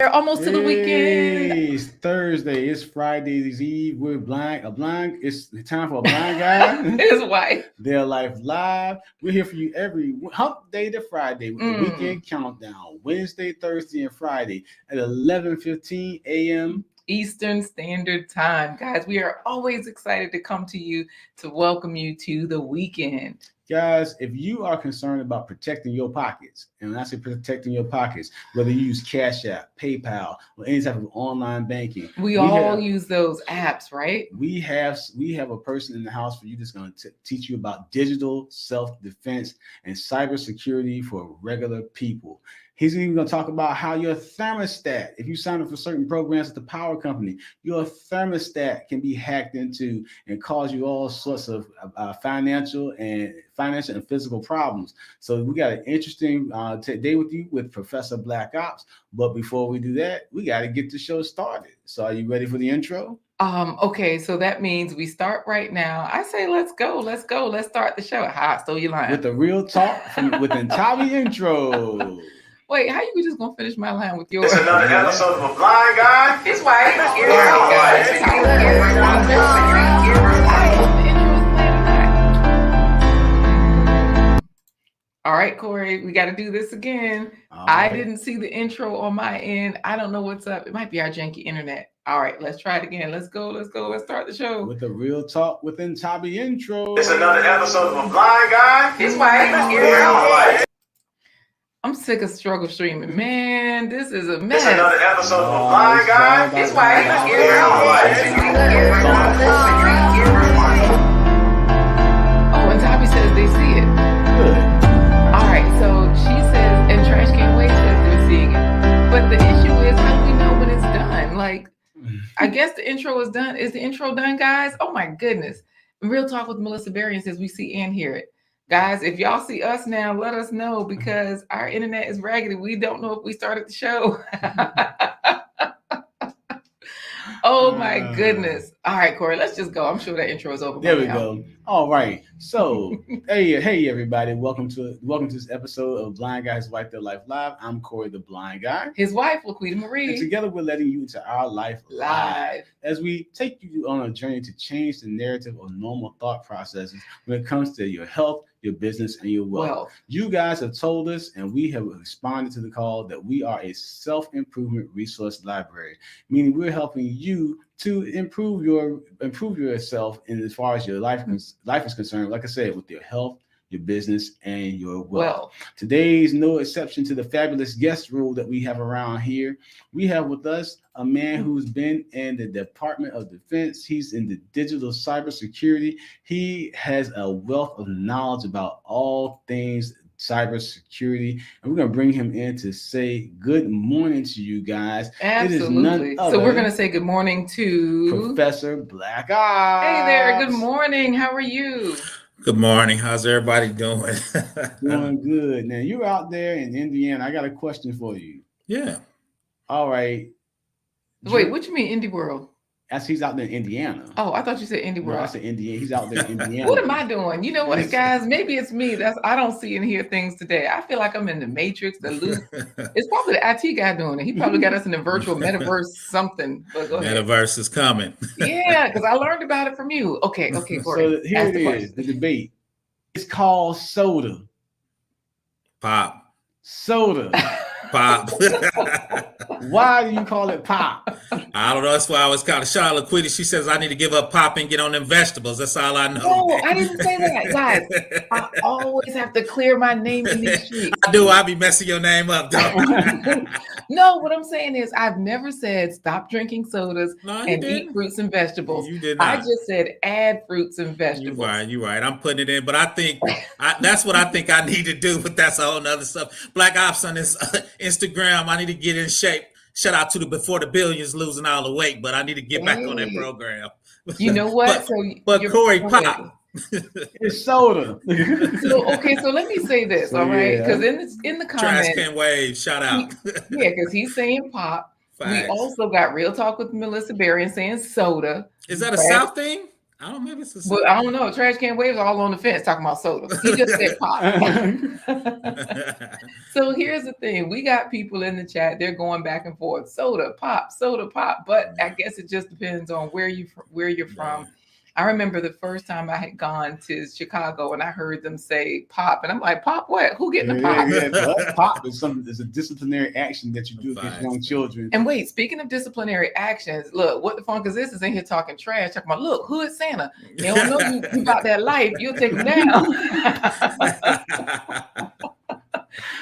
We're almost to the weekend. It's Thursday. It's Friday's Eve. We're blind. It's time for a blind guy. His wife. Their Life Live. We're here for you every hump day to Friday with the weekend countdown. Wednesday, Thursday, and Friday at 11:15 a.m. Eastern Standard Time. Guys, we are always excited to come to you to welcome you to the weekend. Guys, if you are concerned about protecting your pockets, and when I say protecting your pockets, whether you use Cash App, PayPal, or any type of online banking, we all use those apps, right? We have a person in the house for you that's going to teach you about digital self-defense and cybersecurity for regular people. He's even going to talk about how your thermostat, if you sign up for certain programs at the power company, your thermostat can be hacked into and cause you all sorts of financial and physical problems. So we got an interesting day with you with Professor BlackOps. But before we do that, we got to get the show started. So are you ready for the intro? Okay, so that means we start right now. I say let's go. Let's start the show. Ha, stole your line. With the real talk within Tommy intro. Wait, how you just gonna finish my line with yours? It's another episode of a blind guy. His wife. All right, Corey, we got to do this again. I didn't see the intro on my end. I don't know what's up. It might be our janky internet. All right, let's try it again. Let's go. Let's start the show. With the real talk within Tommy intro. It's another episode of a blind guy. His wife. I'm sick of struggle streaming. Man, this is a mess. It's another episode of a blind guy. His wife. Oh, and Tommy says they see it. Good. All right, so she says, and Trash Can Wait says they're seeing it. But the issue is, how do we know when it's done? Like, I guess the intro is done. Is the intro done, guys? Oh my goodness. Real Talk with Melissa Berrien says we see and hear it. Guys, if y'all see us now, let us know because our internet is raggedy. We don't know if we started the show. Oh my goodness. All right, Corey, let's just go. I'm sure that intro is over. There we go. All right. So, hey everybody. Welcome to this episode of Blind Guy's Wife Their Life Live. I'm Corey the Blind Guy. His wife, LaQuita Marie. And together we're letting you into our life live as we take you on a journey to change the narrative of normal thought processes when it comes to your health, your business, and your wealth. You guys have told us, and we have responded to the call that we are a self-improvement resource library, meaning we're helping you to improve yourself in as far as your life is concerned. Like I said, with your health, your business, and your wealth. Today's no exception to the fabulous guest rule that we have around here. We have with us a man who's been in the Department of Defense. He's in the digital cybersecurity. He has a wealth of knowledge about all things cybersecurity, and we're going to bring him in to say good morning to you guys. Absolutely. So we're going to say good morning to Professor BlackOps. Hey there, good morning. How are you? Good morning. How's everybody doing? Doing good. Now, you're out there in Indiana. I got a question for you. Yeah. All right. Wait, what you mean, Indie World? He's out there in Indiana. Oh, I thought you said Indie World. No, I said Indiana. He's out there in Indiana. What am I doing? You know what, guys? Maybe it's me. I don't see and hear things today. I feel like I'm in the Matrix, the loop. It's probably the IT guy doing it. He probably got us in the virtual metaverse something. But go ahead. Metaverse is coming. Yeah, because I learned about it from you. Okay, Corey. So here it is, the debate. It's called soda. Pop. Soda. Pop. Why do you call it pop? I don't know. That's why I was kind of shy. LaQuita, she says I need to give up pop and get on them vegetables. That's all I know. No, I didn't say that, guys. I always have to clear my name in these streets. I do. I be messing your name up, don't No, what I'm saying is I've never said stop drinking sodas and eat fruits and vegetables. You did not. I just said add fruits and vegetables. You're right. I'm putting it in, but I think that's what I think I need to do. But that's a whole other stuff. BlackOps on this Instagram. I need to get in shape. Shout out to the Before the Billions losing all the weight, but I need to get back on that program. You know what? but Corey, pop. It's soda. So let me say this, all right? Because in the comments, Trash Can Wave, shout out. Because he's saying pop. Facts. We also got Real Talk with Melissa Berrien saying soda. Is that a South thing? I don't know. Maybe it's But I don't know. Trash can waves all on the fence talking about soda. He just said pop. So here's the thing. We got people in the chat. They're going back and forth. Soda, pop, soda, pop. But I guess it just depends on where you're from. I remember the first time I had gone to Chicago and I heard them say pop. And I'm like, pop what? Who getting the pop? Yeah, pop is a disciplinary action that you do against young children. And wait, speaking of disciplinary actions, look, what the funk is this? Is in here talking trash, talking about, look, who is Santa? They don't know you about that life. You'll take them down.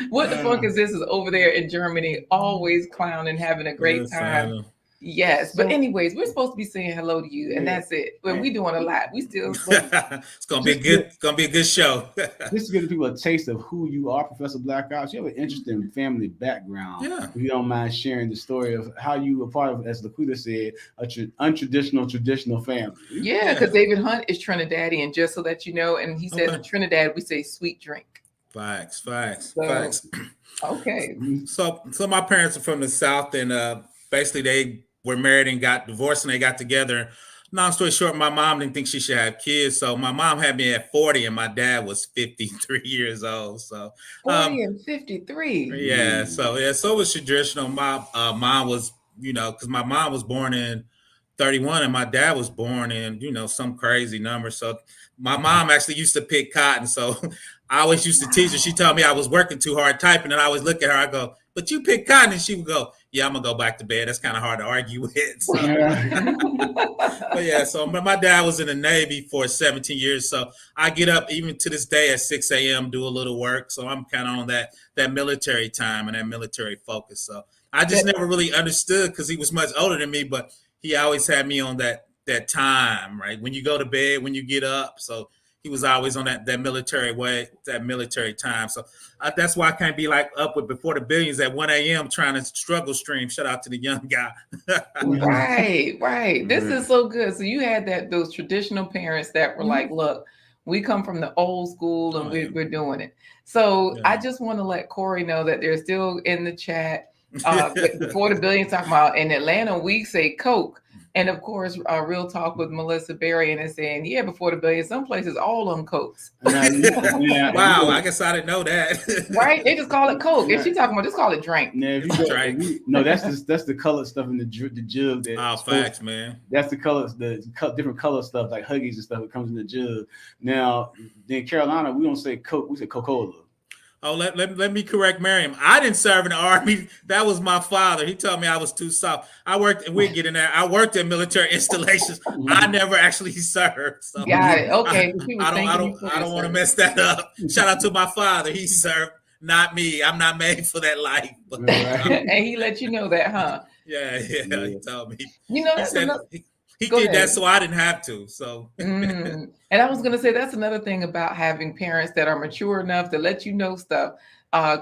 What the fuck is this? Is over there in Germany, always clowning, having a great time. Yes, but anyways, we're supposed to be saying hello to you, and that's it. But we're doing a lot. We still. It's gonna be good. It's gonna be a good show. Just to give people a taste of who you are, Professor BlackOps. You have an interesting family background. Yeah. If you don't mind sharing the story of how you were part of, as LaQuita said, untraditional traditional family. Yeah, because David Hunt is Trinidadian, just so that you know. And he says in Trinidad we say sweet drink. Facts. Okay. So my parents are from the South, and basically they were married and got divorced, and they got together. Long story short, my mom didn't think she should have kids, so my mom had me at 40, and my dad was 53 years old. So 40 and 53. Yeah. So it was traditional. My mom was, because my mom was born in 31, and my dad was born in, some crazy number. So my mom actually used to pick cotton. So I always used to teach her. She told me I was working too hard typing, and I always look at her. I go, "But you pick cotton," and she would go, "Yeah, I'm gonna go back to bed." That's kind of hard to argue with. So. But yeah, so my dad was in the Navy for 17 years. So I get up even to this day at 6 a.m., do a little work. So I'm kind of on that military time and that military focus. So I just never really understood, because he was much older than me, but he always had me on that time, right? When you go to bed, when you get up. So he was always on that military way, that military time. So that's why I can't be like up with Before the Billions at 1 a.m. trying to struggle stream. Shout out to the young guy. Right. This is so good. So you had those traditional parents that were like, look, we come from the old school and we're doing it. So I just want to let Corey know that they're still in the chat. Before the Billions talking about in Atlanta, we say Coke. And of course, Real Talk with Melissa Berry, and it's saying, yeah, Before the Billions, some places all on Cokes. Wow, I guess I didn't know that. Right? They just call it Coke. If she's talking about, just call it drink. Now, if you drink. No, that's the colored stuff in the jug. Facts, man. That's the colors, the different color stuff like Huggies and stuff that comes in the jug. Now, in Carolina, we don't say Coke, we say Coca-Cola. Oh, let me correct Miriam. I didn't serve in the Army. That was my father. He told me I was too soft. I worked at military installations. I never actually served. So got it. Okay. I don't want to mess that up. Shout out to my father. He served, not me. I'm not made for that life. But, and he let you know that, huh? Yeah. He told me. He did that so I didn't have to. So and I was going to say that's another thing about having parents that are mature enough to let you know stuff.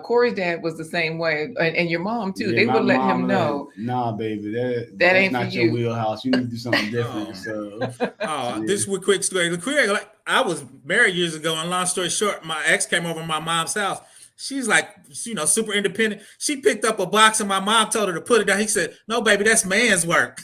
Corey's dad was the same way, and your mom too. They would let him know. Nah, baby, that ain't not your wheelhouse. You need to do something different. This was a quick story. I was married years ago, and long story short, my ex came over to my mom's house. She's like, super independent. She picked up a box and my mom told her to put it down. He said, "No, baby, that's man's work."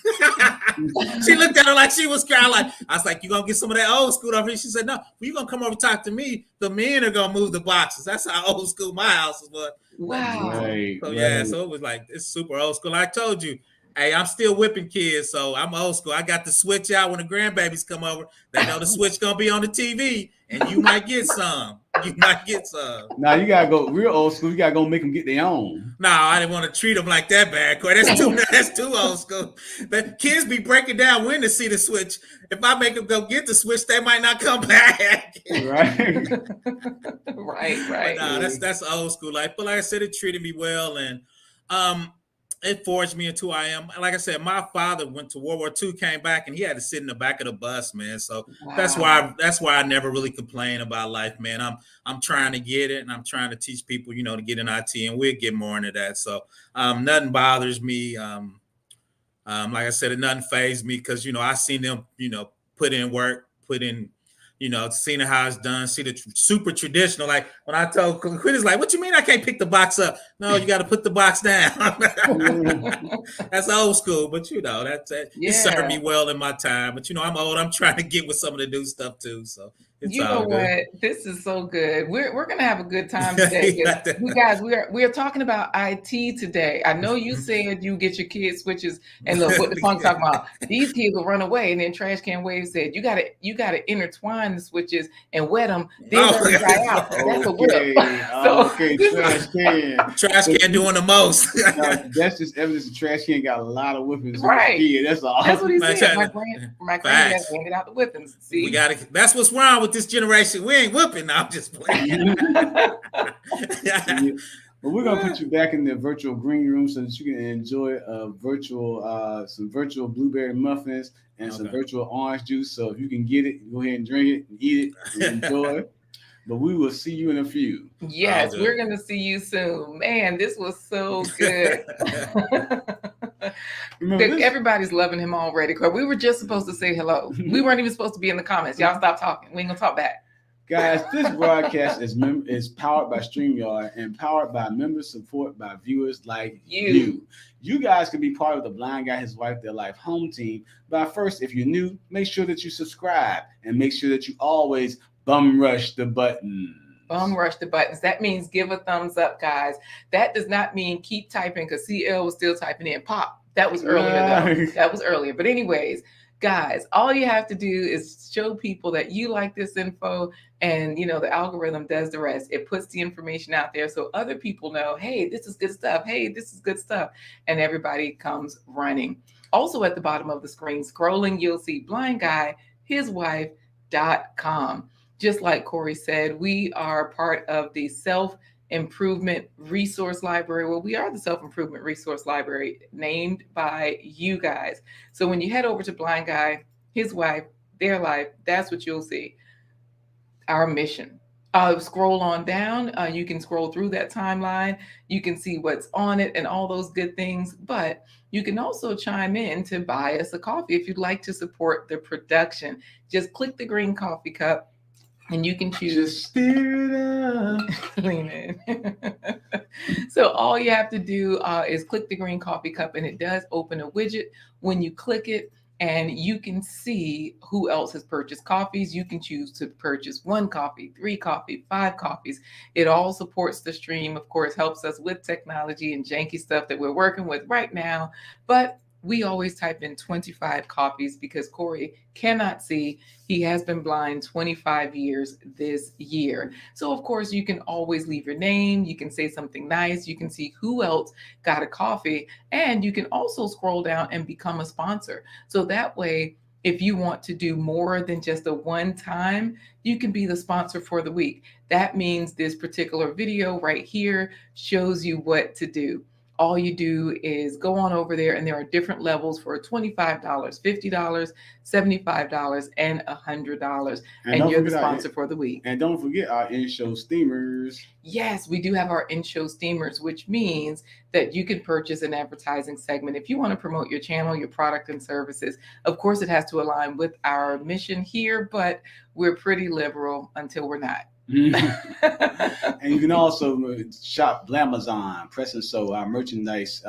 She looked at her like she was crying. Like, I was like, "You gonna get some of that old school over here?" She said, "No, you gonna come over and talk to me. The men are gonna move the boxes." That's how old school my house was. Wow. So it was like, it's super old school. I told you, hey, I'm still whipping kids, so I'm old school. I got the switch out when the grandbabies come over. They know the switch gonna be on the TV, and you might get some. Now you gotta go real old school. You gotta go make them get their own. No, I didn't want to treat them like that bad. That's too old school. But kids be breaking down when to see the switch. If I make them go get the switch, they might not come back. Right. Right. But no, that's old school life. But like I said, it treated me well, and it forged me into who I am. Like I said, my father went to World War II, came back, and he had to sit in the back of the bus, man. So that's why I never really complain about life, man. I'm trying to get it, and I'm trying to teach people, to get in IT, and we'll get more into that. So nothing bothers me. Like I said, nothing fazed me because I seen them, put in work, put in you know, seeing how it's done, see the super traditional. Like when I told LaQuita's like, what you mean I can't pick the box up? No, you got to put the box down. That's old school, but you know, it served me well in my time. But you know, I'm old. I'm trying to get with some of the new stuff too. So it's all good. What? This is so good. We're gonna have a good time today. You guys, we are talking about IT today. I know you said you get your kids switches, and look what the punk's talking about. These kids will run away, and then Trash Can Wave said you gotta intertwine the switches and wet them. Then let them dry out. That's a whip. Trash Can doing the most. That's just evidence that Trash Can got a lot of whippings. Right. That's all. That's what he said. My granddad handed out the whippings. See, that's what's wrong with this generation. We ain't whipping. I'm just playing. But we're gonna put you back in the virtual green room so that you can enjoy some virtual blueberry muffins and some virtual orange juice. So if you can get it, go ahead and drink it and eat it and enjoy it. But we will see you in a few. Yes, we're gonna see you soon. Man, this was so good. Everybody's loving him already. Because we were just supposed to say hello. We weren't even supposed to be in the comments. Y'all stop talking. We ain't gonna talk back. Guys, this broadcast is powered by StreamYard and powered by member support by viewers like you. You guys can be part of the Blind Guy, His Wife, Their Life home team. But first, if you're new, make sure that you subscribe and make sure that you always bum rush the button. Bum rush the buttons. That means give a thumbs up, guys. That does not mean keep typing because CL was still typing in pop. That was earlier though. That was earlier. But anyways, guys, all you have to do is show people that you like this info, and you know the algorithm does the rest. It puts the information out there so other people know, hey, this is good stuff. Hey, this is good stuff. And everybody comes running. Also at the bottom of the screen, scrolling, you'll see blindguyhiswife.com. Just like Corey said, we are part of the Self-Improvement Resource Library. Well, we are the Self-Improvement Resource Library named by you guys. So when you head over to Blind Guy, His Wife, Their Life, that's what you'll see. Our mission. Scroll on down. You can scroll through that timeline. You can see what's on it and all those good things. But you can also chime in to buy us a coffee if you'd like to support the production. Just click the green coffee cup. And you can choose. Just stir it up. Lean in. So all you have to do is click the green coffee cup, and it does open a widget. When you click it, and you can see who else has purchased coffees. You can choose to purchase 1 coffee, 3 coffee, 5 coffees. It all supports the stream, of course, helps us with technology and janky stuff that we're working with right now. But we always type in 25 copies because Corey cannot see. He has been blind 25 years this year. So, of course, you can always leave your name. You can say something nice. You can see who else got a coffee. And you can also scroll down and become a sponsor. So that way, if you want to do more than just a one-time, you can be the sponsor for the week. That means this particular video right here shows you what to do. All you do is go on over there, and there are different levels for $25, $50, $75, and $100. And you're the sponsor for the week. And don't forget our in-show steamers. Yes, we do have our in-show steamers, which means that you can purchase an advertising segment if you want to promote your channel, your product, and services. Of course, it has to align with our mission here, but we're pretty liberal until we're not. And you can also shop Blamazon, Press and Sew, our merchandise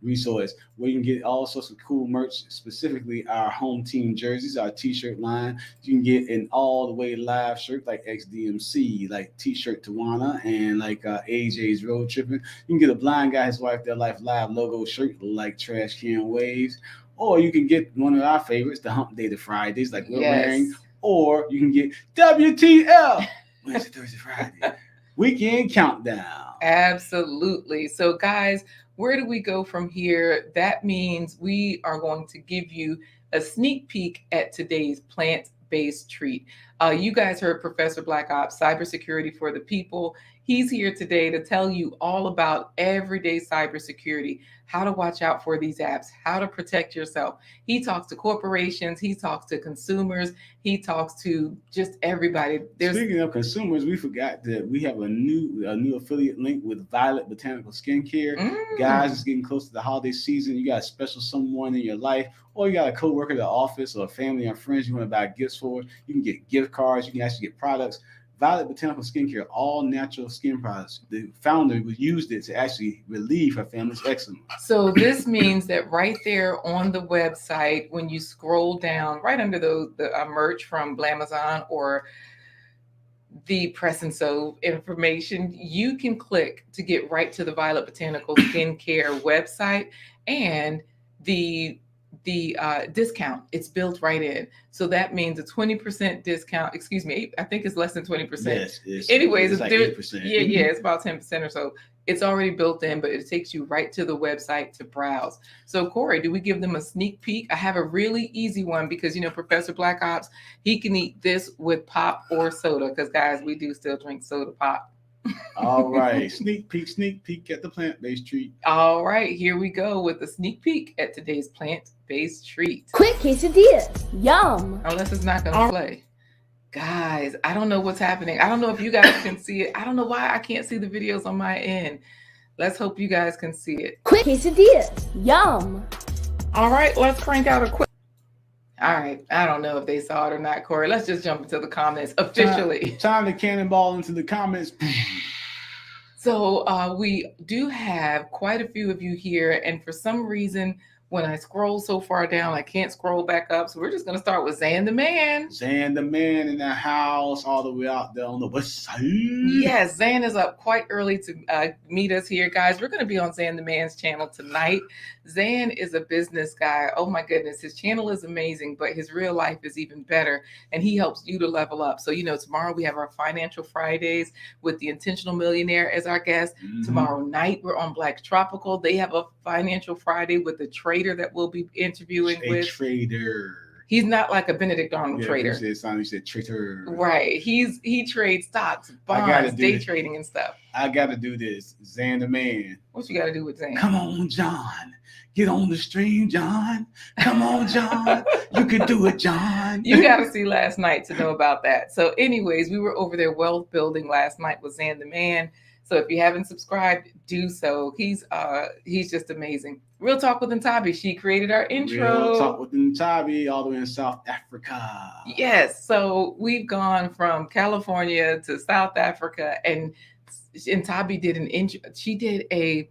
resource, where you can get all sorts of cool merch, specifically our home team jerseys, our t-shirt line. You can get an all the way live shirt like XDMC, like t-shirt Tawana, and like AJ's Road Tripping. You can get a Blind Guy, His Wife, Their Life live logo shirt like Trash Can Waves, or you can get one of our favorites, the Hump Day to Fridays, like we're wearing. Or you can get WTL, Wednesday, Thursday, Friday, Weekend Countdown. Absolutely. So, guys, where do we go from here? That means we are going to give you a sneak peek at today's plant-based treat. You guys heard Professor Black Ops, Cybersecurity for the People. He's here today to tell you all about everyday cybersecurity, how to watch out for these apps, how to protect yourself. He talks to corporations, he talks to consumers, he talks to just everybody. Speaking of consumers, we forgot that we have a new affiliate link with Violet Botanical Skincare. Guys, it's getting close to the holiday season. You got a special someone in your life, or you got a coworker at the office or family or friends you want to buy gifts for. You can get gift cards. You can actually get products. Violet Botanical Skincare, all natural skin products. The founder used it to actually relieve her family's eczema. So this means that right there on the website, when you scroll down, right under the merch from Blamazon or the Press and Sew information, you can click to get right to the Violet Botanical Skincare website, and the discount, it's built right in. So that means a 20% discount. Excuse me, I think it's less than 20%. Yes, anyways, it's like 8%. Yeah, it's about 10% or so. It's already built in, but it takes you right to the website to browse. So Corey, do we give them a sneak peek? I have a really easy one because, Professor Black Ops, he can eat this with pop or soda, because guys, we do still drink soda pop. All right, sneak peek at the plant-based treat. All right, here we go with the sneak peek at today's plant-based treat. Quick quesadillas, yum. Unless it's not gonna play. Guys, I don't know what's happening. I don't know if you guys can see it. I don't know why I can't see the videos on my end. Let's hope you guys can see it. Quick quesadillas, yum. All right, let's crank out a quick. All right, I don't know if they saw it or not, Corey. Let's just jump into the comments officially. Time to cannonball into the comments. So we do have quite a few of you here, and for some reason, when I scroll so far down, I can't scroll back up. So we're just going to start with Zan the Man. Zan the Man in the house, all the way out there on the west side. Yes, Zan is up quite early to meet us here, guys. We're going to be on Zan the Man's channel tonight. Zan is a business guy. Oh my goodness, his channel is amazing, but his real life is even better, and he helps you to level up. So, tomorrow we have our Financial Fridays with the Intentional Millionaire as our guest. Tomorrow night we're on Black Tropical. They have a Financial Friday with the trader that we'll be interviewing with. Trader. He's not like a Benedict Arnold trader. He said trader. Right. he trades stocks, bonds, day trading and stuff. I got to do this. Zan the Man. What you got to do with Zan? Come on, John. Get on the stream, John. Come on, John. You can do it, John. You got to see last night to know about that. So anyways, we were over there wealth building last night with Zan the Man. So if you haven't subscribed, do so. He's just amazing. Real Talk with Ntabi. She created our intro. Real Talk with Ntabi, all the way in South Africa. Yes. So we've gone from California to South Africa, and Ntabi did an intro. She did a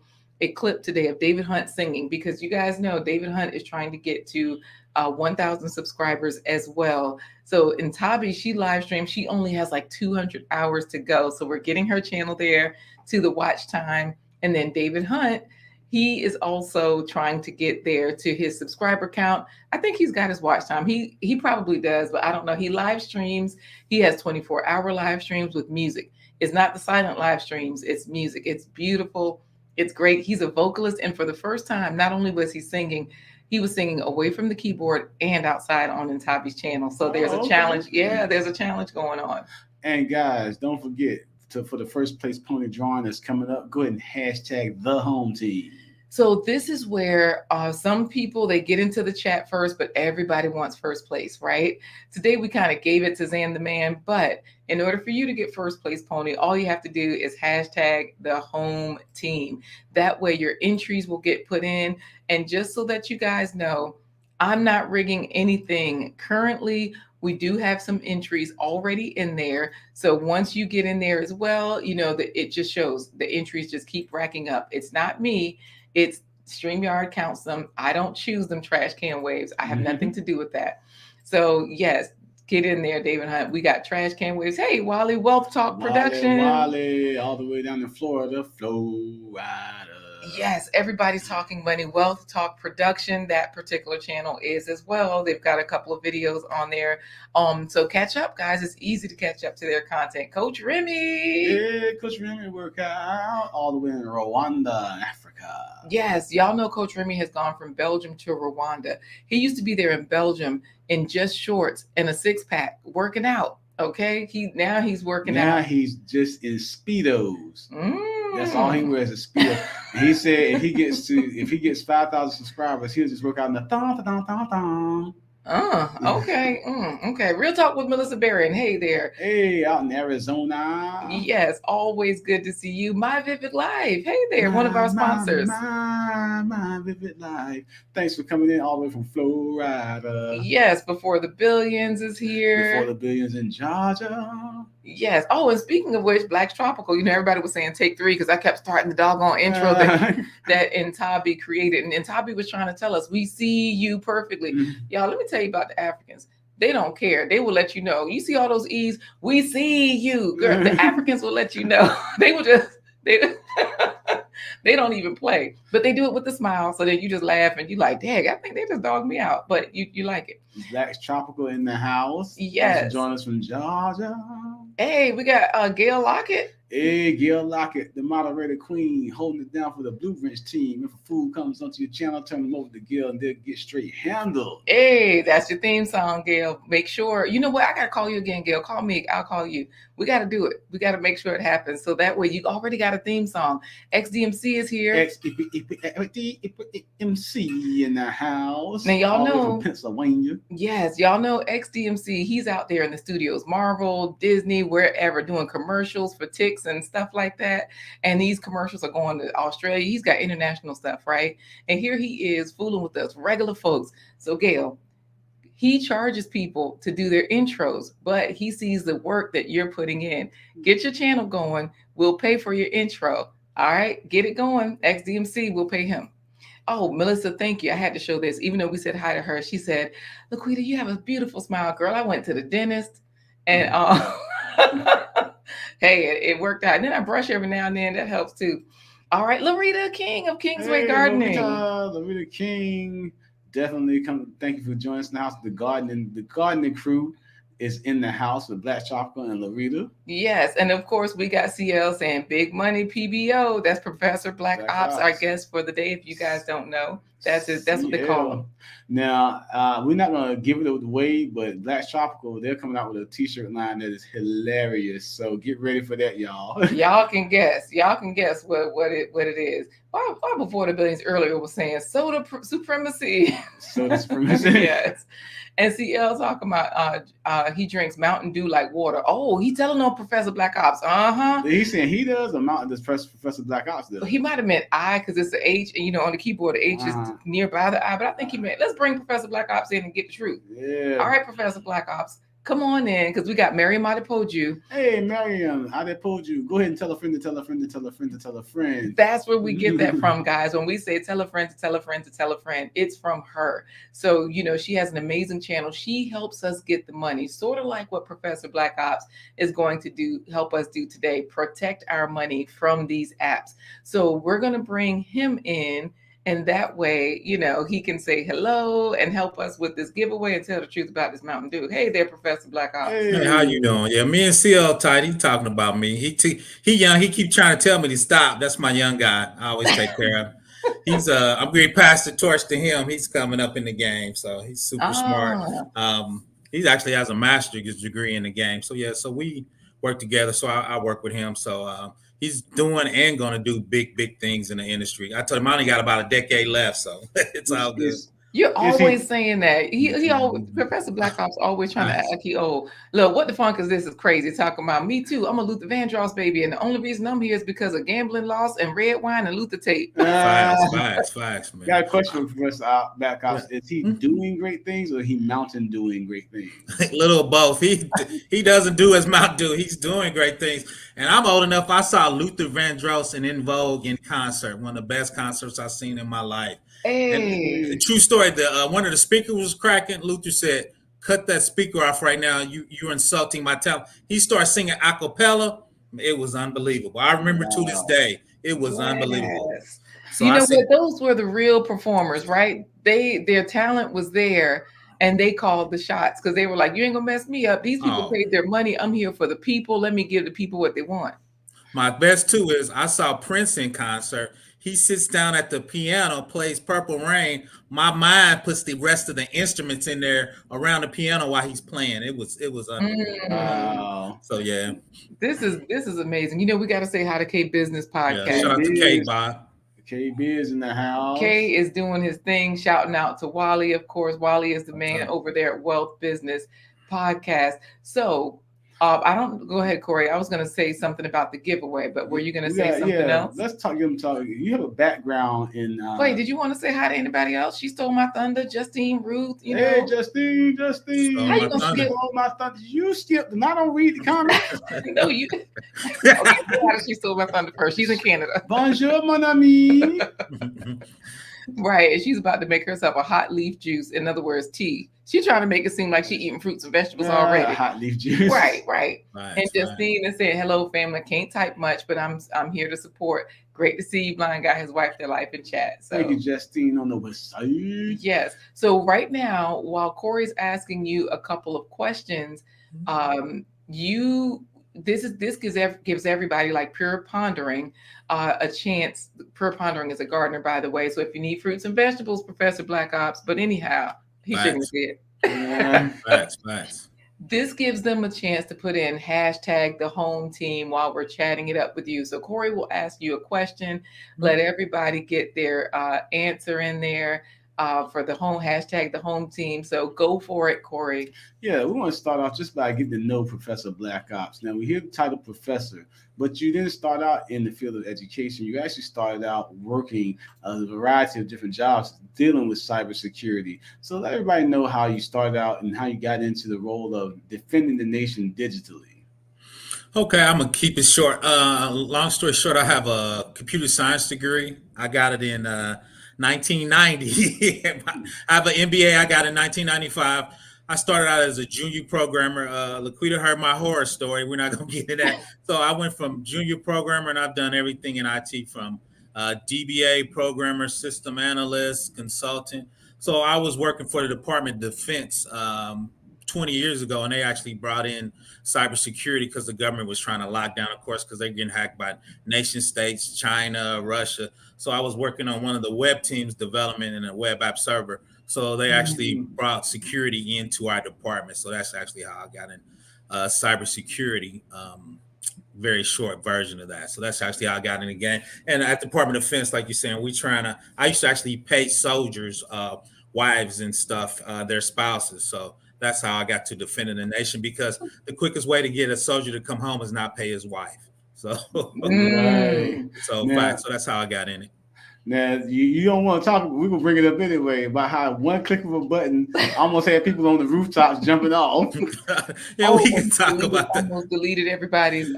clip today of David Hunt singing, because you guys know David Hunt is trying to get to 1,000 subscribers as well. So Ntabi, she live streamed. She only has like 200 hours to go. So we're getting her channel there to the watch time. And then David Hunt, he is also trying to get there to his subscriber count. I think he's got his watch time. He probably does, but I don't know. He live streams. He has 24-hour live streams with music. It's not the silent live streams. It's music. It's beautiful. It's great. He's a vocalist. And for the first time, not only was he singing, he was singing away from the keyboard and outside on Ntabi's channel. So there's a challenge. Yeah, there's a challenge going on. And guys, don't forget for the first place pony drawing that's coming up, go ahead and hashtag the home team. So this is where some people, they get into the chat first, but everybody wants first place, right? Today, we kind of gave it to Zan the Man, but in order for you to get first place pony, all you have to do is hashtag the home team. That way your entries will get put in. And just so that you guys know, I'm not rigging anything. Currently, we do have some entries already in there. So once you get in there as well, that it just shows the entries just keep racking up. It's not me. It's StreamYard counts them. I don't choose them, trash can waves. I have nothing to do with that. So yes, get in there, David Hunt. We got trash can waves. Hey, Wally, Wealth Talk Production. Wally, all the way down in Florida, Florida. Yes, everybody's talking money. Wealth Talk Production, that particular channel is as well. They've got a couple of videos on there. So catch up, guys. It's easy to catch up to their content. Coach Remy. Yeah, Coach Remy work out all the way in Rwanda, Africa. Yes, y'all know Coach Remy has gone from Belgium to Rwanda. He used to be there in Belgium in just shorts and a six-pack working out. Okay, he's working now out. He's just in Speedos. Mm. That's all he wears is Speedos. And he said if he gets 5,000 subscribers, he'll just work out in the thong. Okay. Okay. Real Talk with Melissa Berry. And hey there. Hey, out in Arizona. Yes, always good to see you. My Vivid Life. Hey there, one of our sponsors. My Vivid Life. Thanks for coming in all the way from Florida. Yes, Before the Billions is here. Before the Billions in Georgia. Yes. Oh, and speaking of which, Black's Tropical, everybody was saying take 3 because I kept starting the doggone intro that Ntabi created. And Ntabi was trying to tell us, we see you perfectly. Y'all, let me tell you about the Africans. They don't care. They will let you know. You see all those E's? We see you. Girl, the Africans will let you know. They will just, they don't even play. But they do it with a smile. So then you just laugh and you like, dang, I think they just dogged me out. But you like it. Black's Tropical in the house. Yes. Join us from Georgia. Hey, we got Gail Lockett. Hey, Gail Lockett, the moderator queen, holding it down for the Blue Wrench team. If a fool comes onto your channel, turn them over to Gail and they'll get straight handled. Hey, that's your theme song, Gail. Make sure, you know what? I got to call you again, Gail. Call me. I'll call you. We got to do it. We got to make sure it happens. So that way you already got a theme song. XDMC is here. XDMC in the house. Now, y'all know. From Pennsylvania. Yes, y'all know XDMC. He's out there in the studios, Marvel, Disney, wherever, doing commercials for ticks and stuff like that. And these commercials are going to Australia. He's got international stuff, right? And here he is fooling with us, regular folks. So, Gail, he charges people to do their intros, but he sees the work that you're putting in. Get your channel going. We'll pay for your intro. All right, get it going. XDMC, we'll pay him. Oh, Melissa, thank you. I had to show this. Even though we said hi to her, she said, LaQuita, you have a beautiful smile, girl. I went to the dentist and hey, it worked out. And then I brush every now and then. That helps too. All right, Larita King of Kingsway Gardening. Larita King. Definitely come. Thank you for joining us in the house. The gardening crew is in the house with Black Tropical and Larita. Yes, and of course we got CL saying big money PBO. That's Professor Black Ops, our guest for the day. If you guys don't know, that's it. That's what they call him. Now we're not gonna give it away, but Black Tropical, they're coming out with a t-shirt line that is hilarious. So get ready for that, y'all. Y'all can guess. What it is. Why Before the Billions earlier was saying soda supremacy. Soda supremacy. Yes. And CL talking about he drinks Mountain Dew like water. Oh, he telling on Professor Black Ops. He's saying he does, or Mountain does Professor Black Ops does. He might have meant I because it's the H, and on the keyboard the H is nearby the I. But I think he meant let's bring Professor Black Ops in and get the truth. Yeah. All right, Professor Black Ops. Come on in, because we got Miriam Adepoju. Hey, Miriam Adepoju. Go ahead and tell a friend to tell a friend to tell a friend to tell a friend. That's where we get that from, guys. When we say tell a friend to tell a friend to tell a friend, it's from her. So, she has an amazing channel. She helps us get the money, sort of like what Professor Black Ops is going to help us do today, protect our money from these apps. So we're going to bring him in. And that way, he can say hello and help us with this giveaway and tell the truth about this Mountain Dew. Hey there, Professor Black Ops. Hey, how you doing? Yeah, me and CL tight. He talking about me. He young. He keep trying to tell me to stop. That's my young guy. I always take care of him. He's I'm going to pass the torch to him. He's coming up in the game, so he's super smart. He actually has a master's degree in the game. So yeah, so we work together. So I work with him. So he's doing and going to do big things in the industry. I told him I only got about a decade left, so it's all good. You're always saying that. He always, Professor Black Ops always trying to act like he old. Look, what the funk is this? Is crazy talking about me too. I'm a Luther Vandross baby, and the only reason I'm here is because of gambling loss and red wine and Luther tape. Facts, man. Got a question for Professor Black Ops. Is he doing great things, or is he Mountain doing great things? Little of both. He doesn't do as Mountain Dew. He's doing great things. And I'm old enough. I saw Luther Vandross and In Vogue in concert. One of the best concerts I've seen in my life. Hey. And true story. One of the speakers was cracking. Luther said, "Cut that speaker off right now. You're insulting my talent." He started singing a cappella. It was unbelievable. I remember to this day. It was unbelievable. So what? Those were the real performers, right? Their talent was there, and they called the shots because they were like, "You ain't gonna mess me up. These people paid their money. I'm here for the people. Let me give the people what they want." My best too is I saw Prince in concert. he sits down at the piano, plays Purple Rain. My mind puts the rest of the instruments in there around the piano while he's playing. It was unbelievable. Wow. So yeah. This is amazing. You know, we got to say hi to K Business Podcast. Yeah, shout out to K, Bob. KB is in the house. K is doing his thing, shouting out to Wally. Of course, Wally is the man over there at Wealth Business Podcast. So I don't go ahead, Corey. I was going to say something about the giveaway, but were you going to say something else? Let's talk. You have a background in. Wait, did you want to say hi to anybody else? She stole my thunder. Justine, Ruth. You Hey, know. Justine. How you gonna skip all my thunder? You skipped, and I don't read the comments. No, you. Okay, she stole my thunder first. She's in Canada. Bonjour, mon ami. Right, and she's about to make herself a hot leaf juice. In other words, tea. She's trying to make it seem like she's eating fruits and vegetables already. Hot leaf juice. Right. And Justine is saying, hello, family. Can't type much, but I'm here to support. Great to see you, Blind Guy, his wife, their life in chat. So thank you, Justine, on the west side. Yes. So right now, while Corey's asking you a couple of questions, this gives everybody, like Pure Pondering, a chance. Pure Pondering is a gardener, by the way. So if you need fruits and vegetables, Professor Black Ops. But anyhow, he shouldn't say it. Facts. This gives them a chance to put in hashtag the home team while we're chatting it up with you. So Corey will ask you a question, let everybody get their answer in there for the home hashtag the home team. So go for it, Corey. Yeah, we want to start off just by getting to know Professor Black Ops. Now, we hear the title professor, but you didn't start out in the field of education. You actually started out working a variety of different jobs dealing with cybersecurity. So let everybody know how you started out and how you got into the role of defending the nation digitally. Okay, I'm going to keep it short. Long story short, I have a computer science degree. I got it in 1990. I have an MBA I got in 1995. I started out as a junior programmer. LaQuita heard my horror story. We're not going to get into that. So I went from junior programmer, and I've done everything in IT from DBA programmer, system analyst, consultant. So I was working for the Department of Defense 20 years ago, and they actually brought in cybersecurity because the government was trying to lock down, of course, because they're getting hacked by nation states, China, Russia. So I was working on one of the web teams development in a web app server. So they actually brought security into our department. So that's actually how I got in cybersecurity. Very short version of that. So that's actually how I got in the game. And at the Department of Defense, like you're saying, I used to actually pay soldiers, wives and stuff, their spouses. So that's how I got to defending the nation, because the quickest way to get a soldier to come home is not pay his wife. So, so that's how I got in it. Now, you don't want to talk, we're going to bring it up anyway, about how one click of a button almost had people on the rooftops jumping off. We can talk about that. Almost deleted everybody's.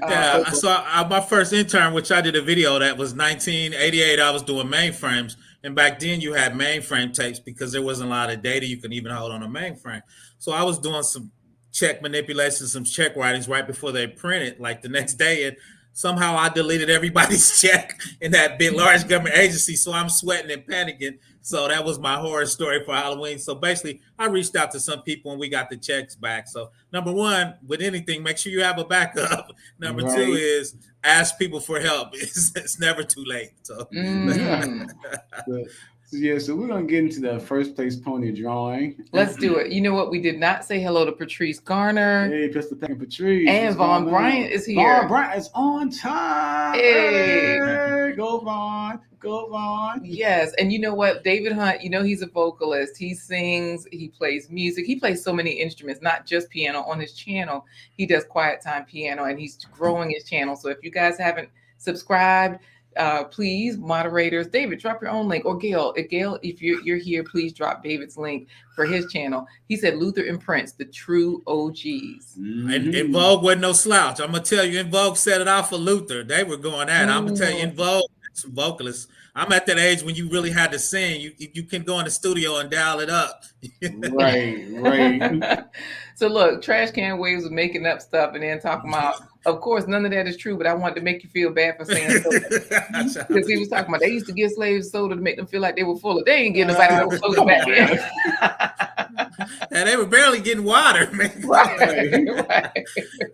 So my first intern, which I did a video, that was 1988, I was doing mainframes. And back then you had mainframe tapes because there wasn't a lot of data you could even hold on a mainframe. So I was doing some check manipulations, some check writings right before they printed, like the next day. And somehow I deleted everybody's check in that big, large government agency. So I'm sweating and panicking. So that was my horror story for Halloween. So basically, I reached out to some people and we got the checks back. So number one, with anything, make sure you have a backup. Number two is ask people for help. It's never too late. So. So we're going to get into the first place pony drawing. Let's do it. You know what? We did not say hello to Patrice Garner. Hey, Pistol Peck and Patrice. And Vaughn Bryant is here. Vaughn Bryant is on time. Hey. Go Vaughn. Yes. And you know what? David Hunt, he's a vocalist. He sings. He plays music. He plays so many instruments, not just piano. On his channel, he does quiet time piano, and he's growing his channel. So if you guys haven't subscribed, please, moderators, David, drop your own link, or Gail, if you're here, please drop David's link for his channel. He said Luther and Prince, the true OGs. And In Vogue wasn't no slouch. I'm gonna tell you, In Vogue set it off for Luther. They were going at it. I'm gonna tell you, In Vogue, some vocalists. I'm at that age when you really had to sing. You can go in the studio and dial it up. Right. So look, Trash Can Waves was making up stuff and then talking about Of course, none of that is true, but I wanted to make you feel bad for saying so. Because he was talking about they used to give slaves soda to make them feel like they were full. They ain't getting nobody no soda back then. And they were barely getting water, man. Right.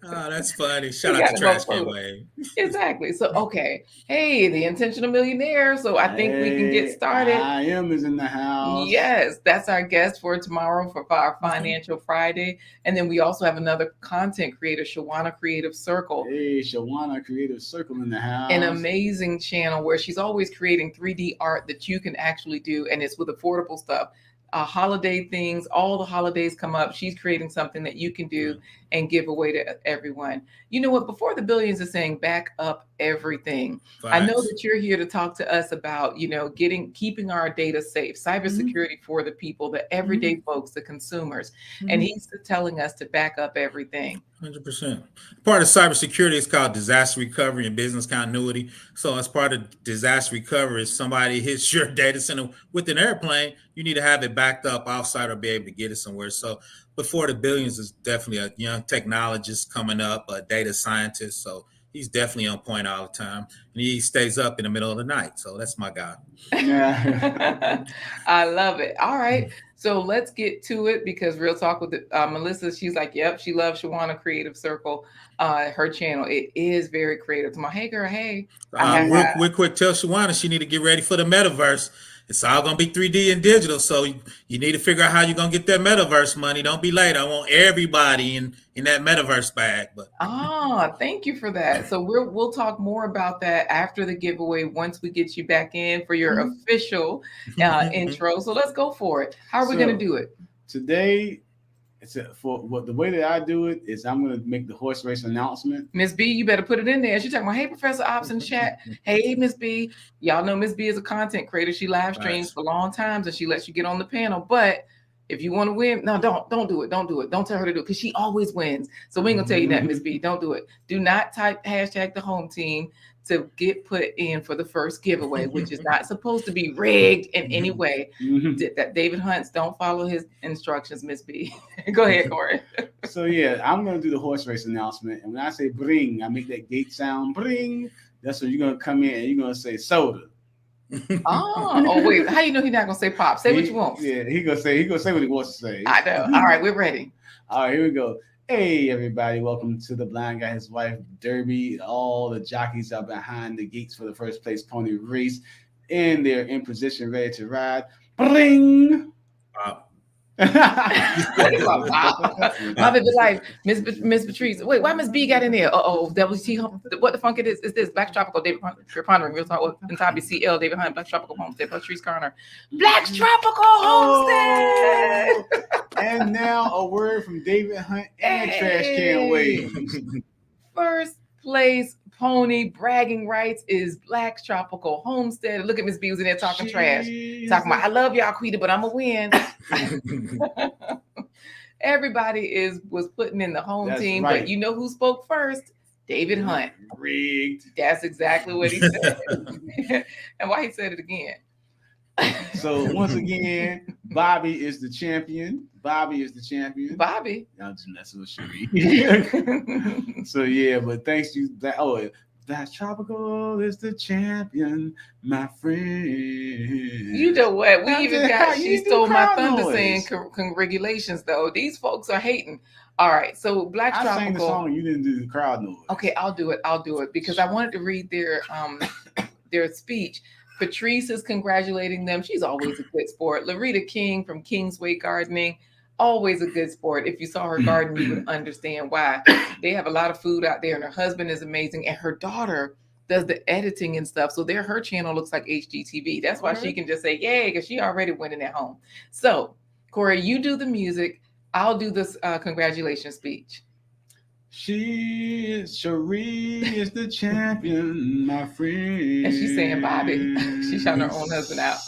Oh, that's funny. Shout out to Trash Can Wave. Exactly. So, okay. Hey, the Intentional Millionaire. So I think we can get started. I am is in the house. Yes, that's our guest for tomorrow for our Financial Friday. And then we also have another content creator, Shawana Creative Circle. Hey, Shawana Creative Circle in the house. An amazing channel where she's always creating 3D art that you can actually do. And it's with affordable stuff. Holiday things, all the holidays come up. She's creating something that you can do and give away to everyone. You know what? Before the Billions is saying back up everything. Facts. I know that you're here to talk to us about, keeping our data safe, cybersecurity for the people, the everyday folks, the consumers. And he's telling us to back up everything. 100%. Part of cybersecurity is called disaster recovery and business continuity. So as part of disaster recovery, if somebody hits your data center with an airplane, you need to have it backed up offsite or be able to get it somewhere. So Before the Billions is definitely a young technologist coming up, a data scientist. So he's definitely on point all the time. And he stays up in the middle of the night. So that's my guy. Yeah. I love it. All right. So let's get to it because Real Talk with Melissa, she's like, yep, she loves Shawana Creative Circle, her channel. It is very creative. I'm like, hey, girl, hey. Real quick, tell Shawana she need to get ready for the metaverse. It's all going to be 3D and digital. So you need to figure out how you're going to get that metaverse money. Don't be late. I want everybody in that metaverse bag. But thank you for that. So we'll talk more about that after the giveaway once we get you back in for your official intro. So let's go for it. How are we going to do it? Today, the way that I do it is I'm going to make the horse race announcement. Miss B, you better put it in there. She's talking about, hey, Professor Ops in chat. Hey, Miss B. Y'all know Miss B is a content creator. She live streams for long times and she lets you get on the panel. But if you want to win, no, don't do it. Don't do it. Don't tell her to do it because she always wins. So we ain't going to tell you that, Miss B. Don't do it. Do not type hashtag the home team to get put in for the first giveaway, which is not supposed to be rigged in any way. That David Hunt's don't follow his instructions, Miss B. Go ahead, Corey. So yeah, I'm going to do the horse race announcement. And when I say bring, I make that gate sound, bring. That's when you're going to come in and you're going to say soda. Oh, wait. How you know he's not going to say pop? Say what you want. Yeah, he's going to say what he wants to say. I know. All right, we're ready. All right, here we go. Hey, everybody. Welcome to the Blind Guy, His Wife Derby. All the jockeys are behind the gates for the first place pony race. And they're in position, ready to ride. Bring! My baby life, Miss Patrice. Wait, why Miss B got in there? WT. What the funk it is this? Black Tropical, David Hunt, Pondering, Real Talk with Tabi CL, David Hunt, Black Tropical Homestead, Patrice Garner, Black Tropical Homestead. And now a word from David Hunt and Trash Can Wave. First place pony bragging rights is Black Tropical Homestead. Look at Miss B was in there talking trash. Talking about, I love y'all, Quita, but I'm going to win. Everybody was putting in the home team, right. But you know who spoke first? David Hunt. Rigged. That's exactly what he said. And why he said it again. So once again, Bobby is the champion. Bobby. I'm just messing with Cherie. So yeah, but thanks to that. That Tropical is the champion, my friend. You know what? She stole my thunder saying congratulations, though. These folks are hating. All right, so Black Tropical. I sang the song, you didn't do the crowd noise. Okay, I'll do it because I wanted to read their speech. Patrice is congratulating them. She's always a good sport. Larita King from Kingsway Gardening, always a good sport. If you saw her garden, you would understand why. They have a lot of food out there, and her husband is amazing, and her daughter does the editing and stuff. So her channel looks like HGTV. That's why she can just say, yay, because she already winning at home. So, Corey, you do the music. I'll do this congratulations speech. Cherie is the champion, my friend. And she's saying Bobby. She's shouting her own husband out.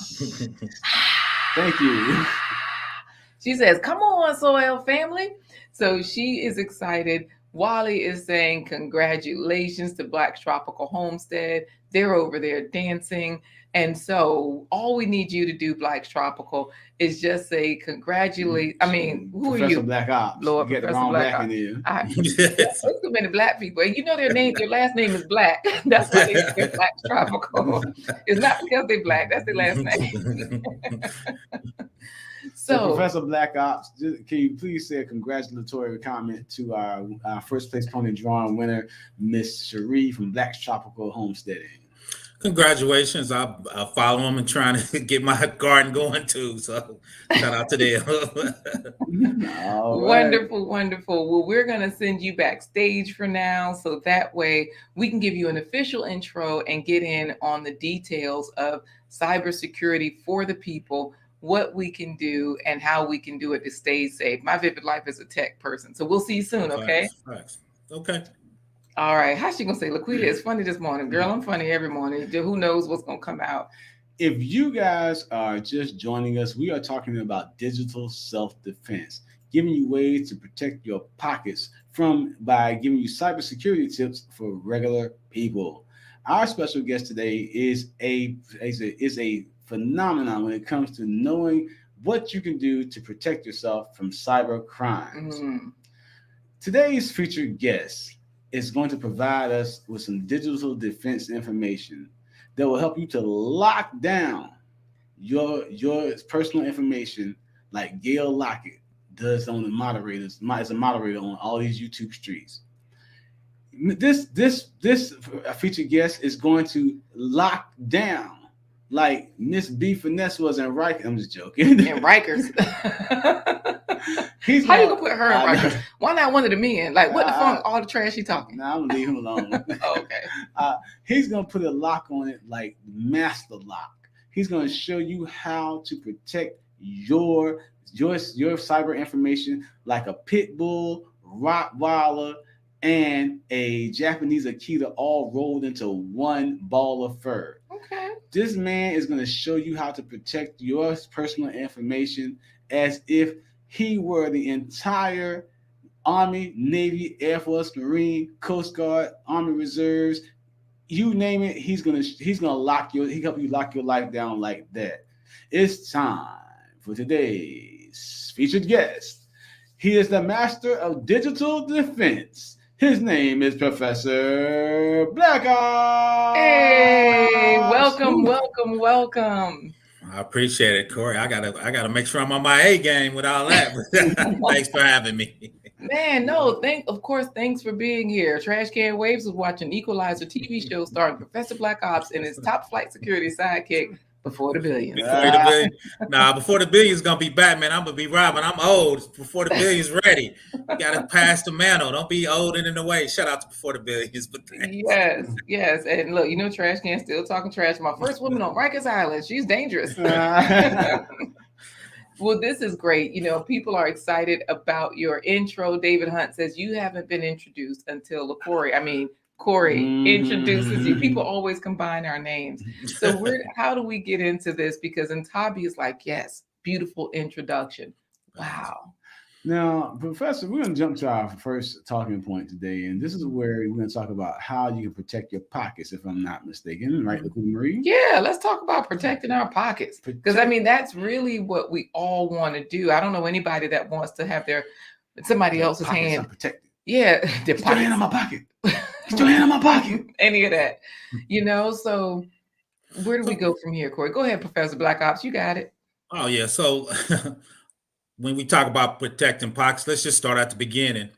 Thank you. She says, come on, Soil family. So she is excited. Wally is saying congratulations to Black Tropical Homestead. they're over there dancing. And so all we need you to do, Black's Tropical, is just say congratulate. I mean, who are you? BlackOps. Lord, You get the Professor wrong Black black in there. There's so many Black people. And you know their last name is Black. That's why they say Black's Tropical. It's not because they're Black. That's their last name. So, Professor BlackOps, can you please say a congratulatory comment to our first place pony drawing winner, Miss Cherie from Black's Tropical Homesteading? Congratulations. I follow them and trying to get my garden going too. So shout out to them. Wonderful, wonderful. Well, we're going to send you backstage for now. So that way we can give you an official intro and get in on the details of cybersecurity for the people, what we can do and how we can do it to stay safe. My vivid life is a tech person. So we'll see you soon. Okay. Thanks. Okay. All right. How's she gonna say? LaQuita is funny this morning. Girl, I'm funny every morning. Who knows what's gonna come out? If you guys are just joining us, we are talking about digital self-defense, giving you ways to protect your pockets by giving you cybersecurity tips for regular people. Our special guest today is a phenomenon when it comes to knowing what you can do to protect yourself from cyber crimes. Today's featured guest is going to provide us with some digital defense information that will help you to lock down your personal information like Gail Lockett does on the moderators, as a moderator on all these YouTube streets. This featured guest is going to lock down like Miss B Finesse was in Rikers. I'm just joking. In Rikers. How you gonna put her in Rikers? Why not one of the men? Like, what the fuck? All the trash he talking? Nah, I'm gonna leave him alone. Okay. He's gonna put a lock on it, like master lock. He's gonna show you how to protect your cyber information like a pit bull, Rottweiler, and a Japanese Akita all rolled into one ball of fur. Okay. This man is going to show you how to protect your personal information as if he were the entire Army, Navy, Air Force, Marine, Coast Guard, Army Reserves, you name it. He's gonna help you lock your life down like that. It's time for today's featured guest. He is the master of digital defense. His name is Professor BlackOps. Hey, welcome. I appreciate it, Corey. I gotta make sure I'm on my A game with all that. Thanks for having me. Man, no, thanks for being here. Trash Can Waves was watching Equalizer TV show starring Professor BlackOps and his top flight security sidekick, Before the Billions. Before the Billions gonna be Batman. I'm gonna be Robin. I'm old. Before the Billions ready. You gotta pass the mantle. Don't be old and in the way. Shout out to Before the Billions. But yes. And look, Trash Can still talking trash. My first woman on Rikers Island. She's dangerous. Well, this is great. People are excited about your intro. David Hunt says you haven't been introduced until Corey introduces you. People always combine our names. So how do we get into this? Because Tabi is like, yes, beautiful introduction. Wow. Now, Professor, we're going to jump to our first talking point today, and this is where we're going to talk about how you can protect your pockets, if I'm not mistaken, right, LaQuita Marie? Yeah, let's talk about protecting our pockets, because that's really what we all want to do. I don't know anybody that wants to have somebody else's hand protected. Yeah, get your hand in my pocket. Get your hand in my pocket. Any of that, So where do we go from here, Corey? Go ahead, Professor BlackOps. You got it. Oh yeah, so. When we talk about protecting pockets, let's just start at the beginning.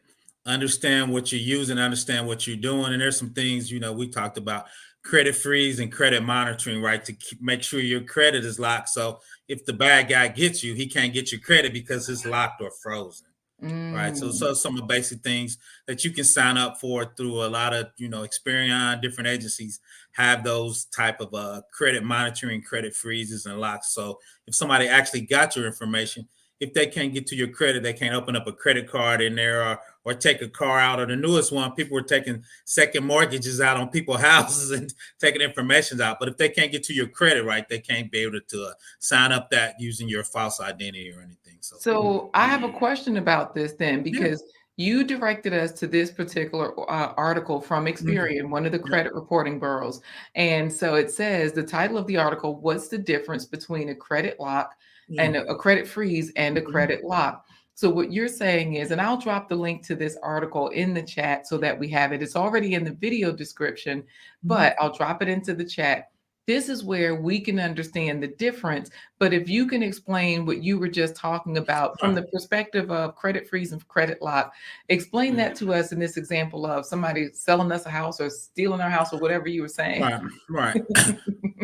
Understand what you're using, understand what you're doing. And there's some things, we talked about credit freeze and credit monitoring, right? To make sure your credit is locked. So if the bad guy gets you, he can't get your credit because it's locked or frozen, right? So some of the basic things that you can sign up for through a lot of, Experian, different agencies have those type of credit monitoring, credit freezes and locks. So if somebody actually got your information, if they can't get to your credit, they can't open up a credit card in there or take a car out. Or the newest one, people were taking second mortgages out on people's houses and taking information out. But if they can't get to your credit, right, they can't be able to sign up that using your false identity or anything. So I have a question about this then, because You directed us to this particular article from Experian, one of the credit reporting bureaus. And so it says the title of the article, what's the difference between a credit lock and a credit freeze and a credit lock? So what you're saying is, and I'll drop the link to this article in the chat so that we have it. It's already in the video description, but I'll drop it into the chat. This is where we can understand the difference. But if you can explain what you were just talking about from the perspective of credit freeze and credit lock, explain that to us in this example of somebody selling us a house or stealing our house or whatever you were saying. Right.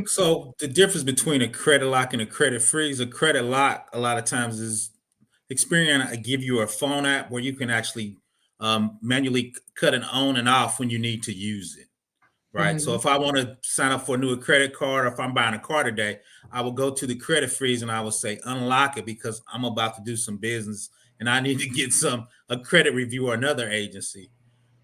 So the difference between a credit lock and a credit freeze, a credit lock a lot of times is Experian give you a phone app where you can actually manually cut and on and off when you need to use it. Right. So if I want to sign up for a new credit card, or if I'm buying a car today, I will go to the credit freeze and I will say unlock it because I'm about to do some business and I need to get a credit review or another agency.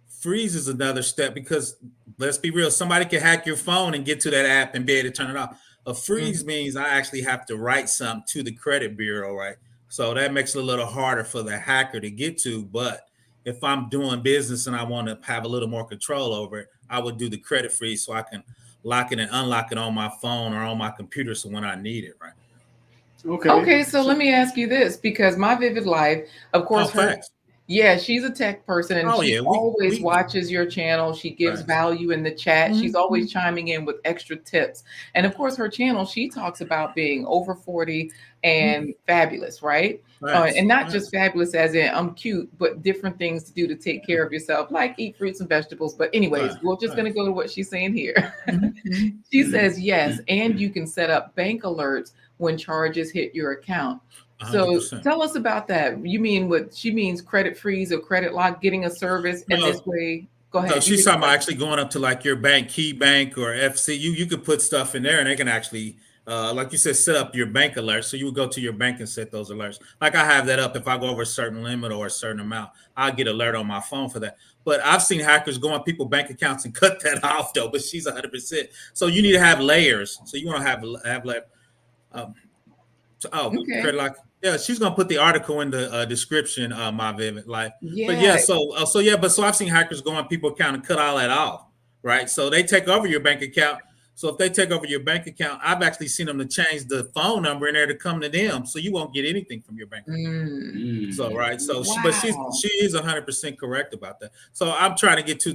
Freeze is another step because let's be real, somebody can hack your phone and get to that app and be able to turn it off. A freeze means I actually have to write something to the credit bureau, right? So that makes it a little harder for the hacker to get to. But if I'm doing business and I want to have a little more control over it, I would do the credit freeze so I can lock it and unlock it on my phone or on my computer. So when I need it, right? Okay. So let me ask you this, because my Vivid Life, of course, she's a tech person and she always watches your channel. She gives value in the chat. She's always chiming in with extra tips. And of course, her channel, she talks about being over 40 and fabulous, right? And not just fabulous as in I'm cute, but different things to do to take care of yourself, like eat fruits and vegetables. But anyways, we're just going to go to what she's saying here. She says, yes, and you can set up bank alerts when charges hit your account. 100%. So tell us about that. You mean what she means, credit freeze or credit lock, getting a service in this way? Go ahead. No, she's talking about actually going up to like your bank, Key Bank or FC. You could put stuff in there and they can actually, like you said, set up your bank alerts. So you would go to your bank and set those alerts. Like I have that up. If I go over a certain limit or a certain amount, I'll get alert on my phone for that. But I've seen hackers go on people's bank accounts and cut that off though, but she's 100%. So you need to have layers. So you want to have like, credit lock. Yeah, she's gonna put the article in the description. My Vivid Life. But yeah, so I've seen hackers go on people's account and cut all that off, right? So they take over your bank account. So if they take over your bank account, I've actually seen them to change the phone number in there to come to them, so you won't get anything from your bank account. So but she is 100% correct about that. So I'm trying to get to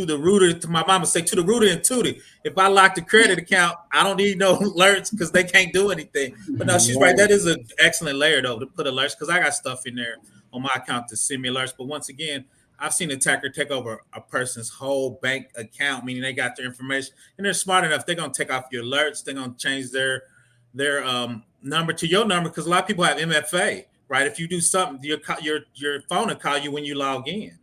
the rooter, to my mama say, to the rooter and tootie. If I lock the credit account, I don't need no alerts because they can't do anything. But no, she's right. That is an excellent layer though to put alerts, because I got stuff in there on my account to send me alerts. But once again, I've seen an attacker take over a person's whole bank account, meaning they got their information and they're smart enough. They're gonna take off your alerts. They're gonna change their number to your number, because a lot of people have MFA, right? If you do something, your phone will call you when you log in.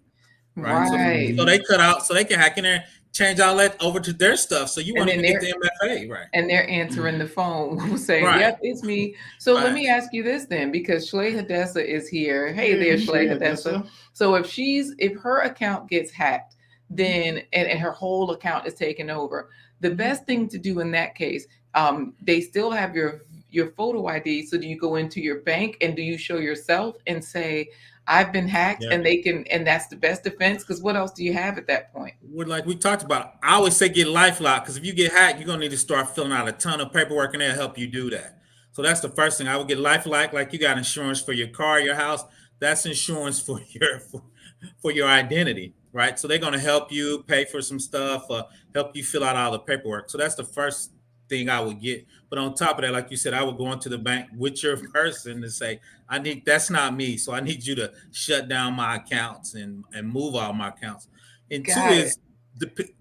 Right. So they cut out, so they can hack in there, change all that over to their stuff. So you want to get the MFA, right? And they're answering the phone, saying, "Yep, it's me." So let me ask you this then, because Shley Hadessa is here. Hey there, Shley Hadessa. So if her account gets hacked, then and her whole account is taken over, the best thing to do in that case, they still have your photo ID. So do you go into your bank and do you show yourself and say, I've been hacked, and and that's the best defense? Because what else do you have at that point? Well, like we talked about, I always say get LifeLock, because if you get hacked, you're gonna need to start filling out a ton of paperwork, and they'll help you do that. So that's the first thing. I would get LifeLock. Like you got insurance for your car, your house. That's insurance for your identity, right? So they're gonna help you pay for some stuff, help you fill out all the paperwork. So that's the first thing I would get. But on top of that, like you said, I would go into the bank with your person and say, that's not me. So I need you to shut down my accounts and move all my accounts. And two is,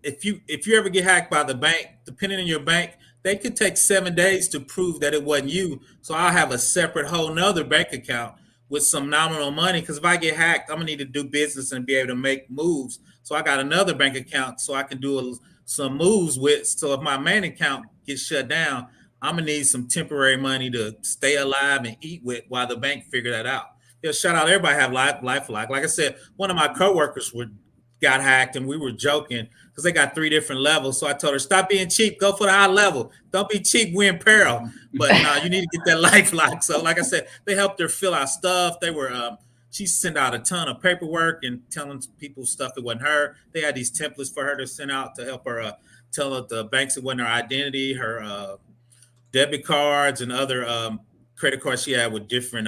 if you ever get hacked by the bank, depending on your bank, they could take 7 days to prove that it wasn't you. So I'll have a separate whole nother bank account with some nominal money, because if I get hacked, I'm gonna need to do business and be able to make moves. So I got another bank account so I can do some moves with. So if my main account gets shut down, I'm gonna need some temporary money to stay alive and eat with while the bank figure that out. Yeah, shout out everybody have LifeLock. Like I said, one of my coworkers got hacked, and we were joking because they got 3 different levels. So I told her, stop being cheap, go for the high level. Don't be cheap, we're in peril. But no, you need to get that LifeLock. So like I said, they helped her fill out stuff. They were she sent out a ton of paperwork and telling people stuff it wasn't her. They had these templates for her to send out to help her tell the banks it wasn't her identity, her debit cards and other credit cards she had with different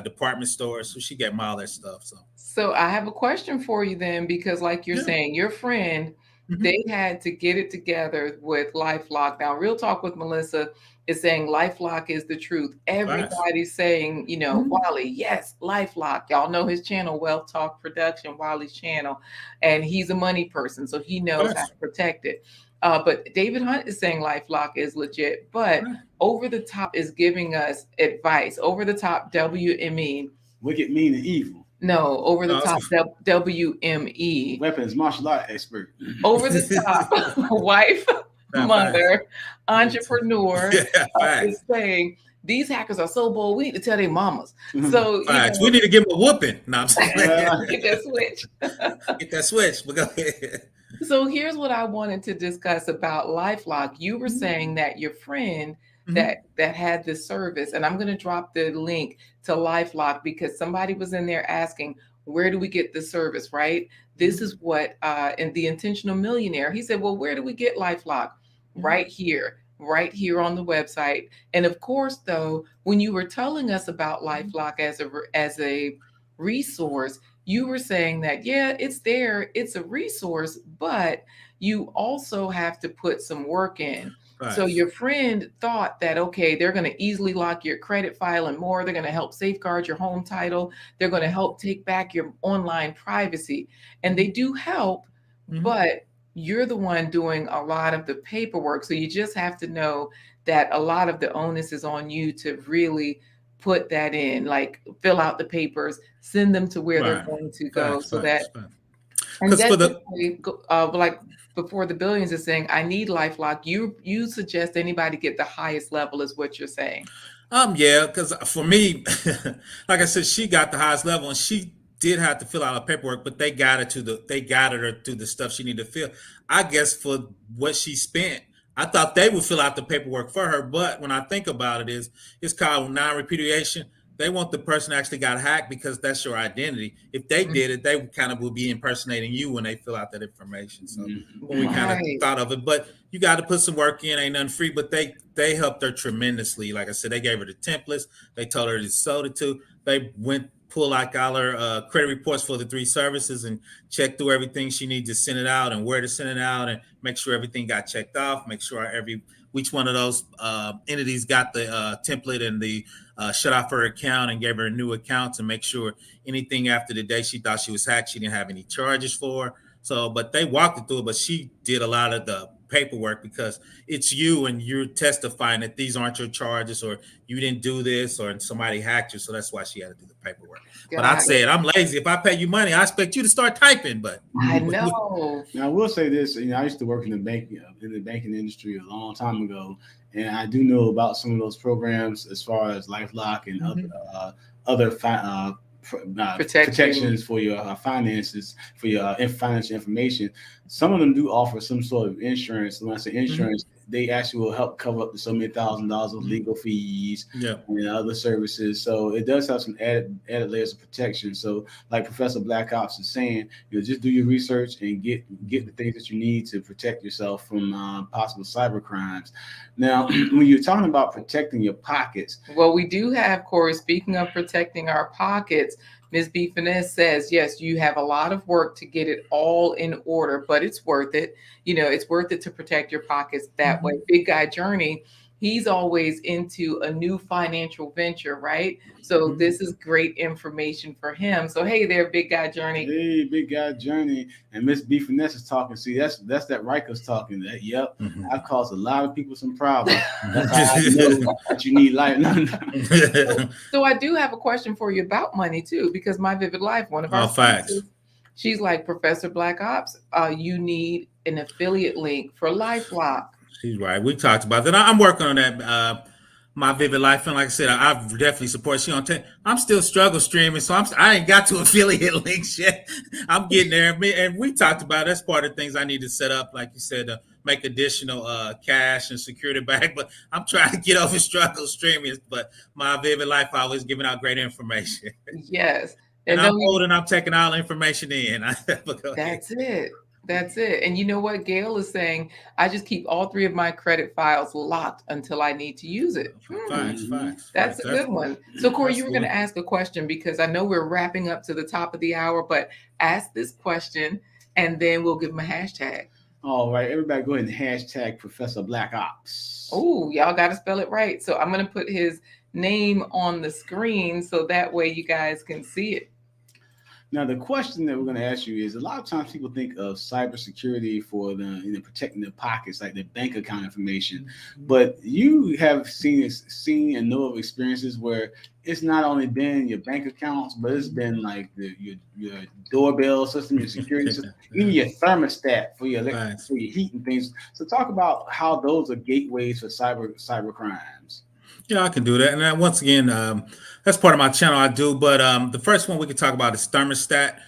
department stores. So she got all that stuff. So I have a question for you then, because like you're saying, your friend, they had to get it together with LifeLock. Now, Real Talk with Melissa is saying LifeLock is the truth. Everybody's saying, you know, Wally, yes, LifeLock. Y'all know his channel, Wealth Talk Production, Wally's channel, and he's a money person, so he knows how to protect it. But David Hunt is saying LifeLock is legit, but Over the Top is giving us advice. Over the Top, WME. Wicked, mean, and evil. No, Over the Top, WME. Weapons, martial art expert. Over the Top, wife, mother, entrepreneur is saying, these hackers are so bold, we need to tell their mamas. So we need to give them a whooping. No, I'm saying. Get that switch. Get that switch. But go ahead. So here's what I wanted to discuss about LifeLock. You were saying that your friend that had this service, and I'm going to drop the link to LifeLock because somebody was in there asking, where do we get the service, right? This is what, and the Intentional Millionaire, he said, well, where do we get LifeLock? Right here on the website. And of course, though, when you were telling us about LifeLock as a resource, you were saying that, yeah, it's there, it's a resource, but you also have to put some work in. Right. So your friend thought that, okay, they're going to easily lock your credit file and more. They're going to help safeguard your home title. They're going to help take back your online privacy. And they do help, but you're the one doing a lot of the paperwork. So you just have to know that a lot of the onus is on you to really put that in, like fill out the papers, send them to where they're going to go. And that's like Before the Billions is saying, I need LifeLock. You suggest anybody get the highest level is what you're saying. Yeah, because for me, like I said, she got the highest level and she did have to fill out her paperwork, but they guided her through the stuff she needed to fill. I guess for what she spent, I thought they would fill out the paperwork for her, but when I think about it, it's called non-repudiation. They want the person actually got hacked because that's your identity. If they did it, they kind of will be impersonating you when they fill out that information. So when we kind of thought of it, but you got to put some work in. Ain't nothing free, but they helped her tremendously. Like I said, they gave her the templates. They told her to sold it to. They pull like all her credit reports for the 3 services and check through everything she needs to send it out and where to send it out and make sure everything got checked off. Make sure each one of those entities got the template and the shut off her account and gave her a new account to make sure anything after the day she thought she was hacked, she didn't have any charges for. So, but they walked it through, but she did a lot of the paperwork because it's you and you're testifying that these aren't your charges or you didn't do this or somebody hacked you. So that's why she had to do the paperwork. But I said, I'm lazy. If I pay you money, I expect you to start typing. But I know. Now I will say this, I used to work in the banking industry a long time ago, and I do know about some of those programs as far as LifeLock and other protections for your finances, for your financial information. Some of them do offer some sort of insurance. When I say insurance, they actually will help cover up to so many $1,000s of legal fees and other services. So it does have some added layers of protection. So like Professor BlackOps is saying, just do your research and get the things that you need to protect yourself from possible cyber crimes. Now, when you're talking about protecting your pockets. Well, we do have, Corey, speaking of protecting our pockets, Ms. B. Finesse says, yes, you have a lot of work to get it all in order, but it's worth it. It's worth it to protect your pockets that way. Big Guy Journey, he's always into a new financial venture, right? So this is great information for him. So, hey there, Big Guy Journey. Hey, Big Guy Journey. And Miss B. Finesse is talking. See, that's that Rikers talking. I've caused a lot of people some problems. That's how I know that you need life. So I do have a question for you about money, too, because My Vivid Life, one of our sponsors, she's like, Professor BlackOps, you need an affiliate link for LifeLock. She's right. We talked about that. I'm working on that. My Vivid Life, and like I said, I definitely support. I'm still struggle streaming, so I ain't got to affiliate links yet. I'm getting there, and we talked about that's part of the things I need to set up, like you said, to make additional cash and security back. But I'm trying to get over struggle streaming. But My Vivid Life always giving out great information. Yes. And I'm old and I'm taking all the information in. That's it. That's it. And you know what? Gail is saying, I just keep all 3 of my credit files locked until I need to use it. Facts. That's a good one. So Corey, you were going to ask a question because I know we're wrapping up to the top of the hour, but ask this question and then we'll give them a hashtag. All right, everybody go ahead and hashtag ProfessorBlackOps. Oh, y'all got to spell it right. So I'm going to put his name on the screen so that way you guys can see it. Now, the question that we're going to ask you is, a lot of times people think of cybersecurity for protecting their pockets, like their bank account information. But you have seen and know of experiences where it's not only been your bank accounts, but it's been like your doorbell system, your security system, even your thermostat for your heat and things. So talk about how those are gateways for cyber crimes. Yeah, I can do that. And once again, that's part of my channel. I do. But the first one we can talk about is thermostat.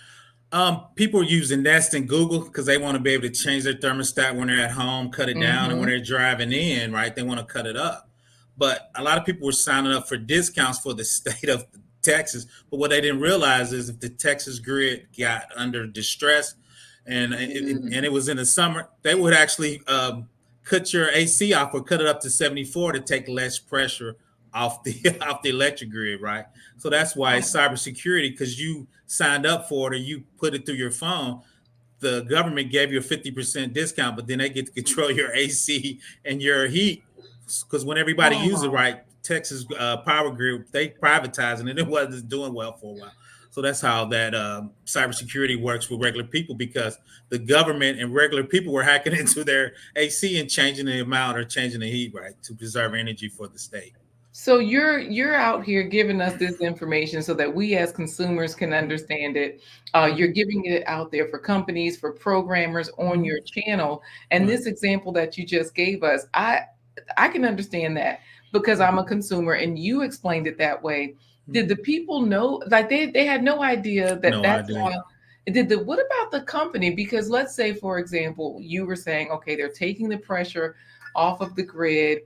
People are using Nest and Google because they want to be able to change their thermostat when they're at home, cut it down, and when they're driving in, right, they want to cut it up. But a lot of people were signing up for discounts for the state of Texas. But what they didn't realize is if the Texas grid got under distress and it was in the summer, they would actually cut your AC off or cut it up to 74 to take less pressure off the electric grid, right? So that's why cybersecurity, because you signed up for it or you put it through your phone, the government gave you a 50% discount, but then they get to control your AC and your heat. Because when everybody uses it, right, Texas power grid, they privatized and it wasn't doing well for a while. So that's how that cybersecurity works with regular people, because the government and regular people were hacking into their AC and changing the amount or changing the heat, right, to preserve energy for the state. So you're out here giving us this information so that we as consumers can understand it. You're giving it out there for companies, for programmers on your channel. And this example that you just gave us, I can understand that because I'm a consumer and you explained it that way. Did the people know, like they had no idea that what about the company? Because let's say, for example, you were saying, okay, they're taking the pressure off of the grid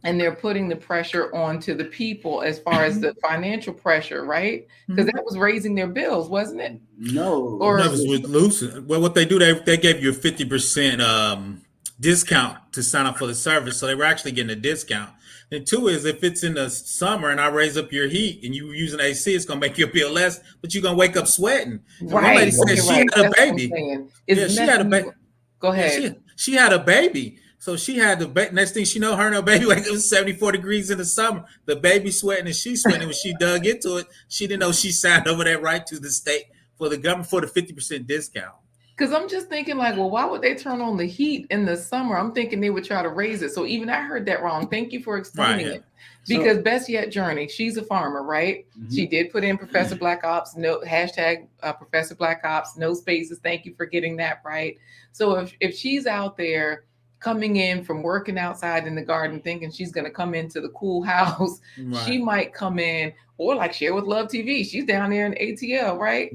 and they're putting the pressure onto the people as far as the financial pressure, right? Because that was raising their bills, wasn't it? No. Or it was loose. Well, what they do, they gave you a 50% discount to sign up for the service. So they were actually getting a discount. And 2 is if it's in the summer and I raise up your heat and you using AC, it's going to make your bill less, but you're going to wake up sweating. Right. One lady said she had a baby. Yeah, she had a baby. Go ahead. Yeah, she had a baby. So she had the next thing she know, her and her baby, like it was 74 degrees in the summer. The baby sweating and she sweating. When she dug into it, she didn't know she signed over that right to the state for the government for the 50% discount. Because I'm just thinking like, well, why would they turn on the heat in the summer? I'm thinking they would try to raise it. So even I heard that wrong. Thank you for explaining it. Because Best Yet Journey, she's a farmer, right? She did put in Professor BlackOps, no hashtag Professor BlackOps, no spaces. Thank you for getting that right. So if she's out there coming in from working outside in the garden thinking she's going to come into the cool house, she might come in, or like Share with Love TV. She's down there in ATL, right?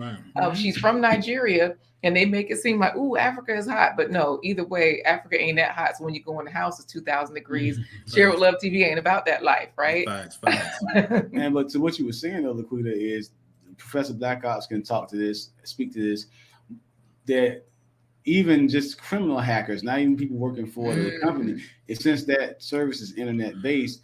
She's from Nigeria. And they make it seem like, ooh, Africa is hot. But no, either way, Africa ain't that hot. So when you go in the house, it's 2,000 degrees. Share with Love TV ain't about that life, right? Facts. And but to what you were saying, though, LaQuita, is Professor BlackOps can speak to this, that even just criminal hackers, not even people working for the company, since that service is internet-based,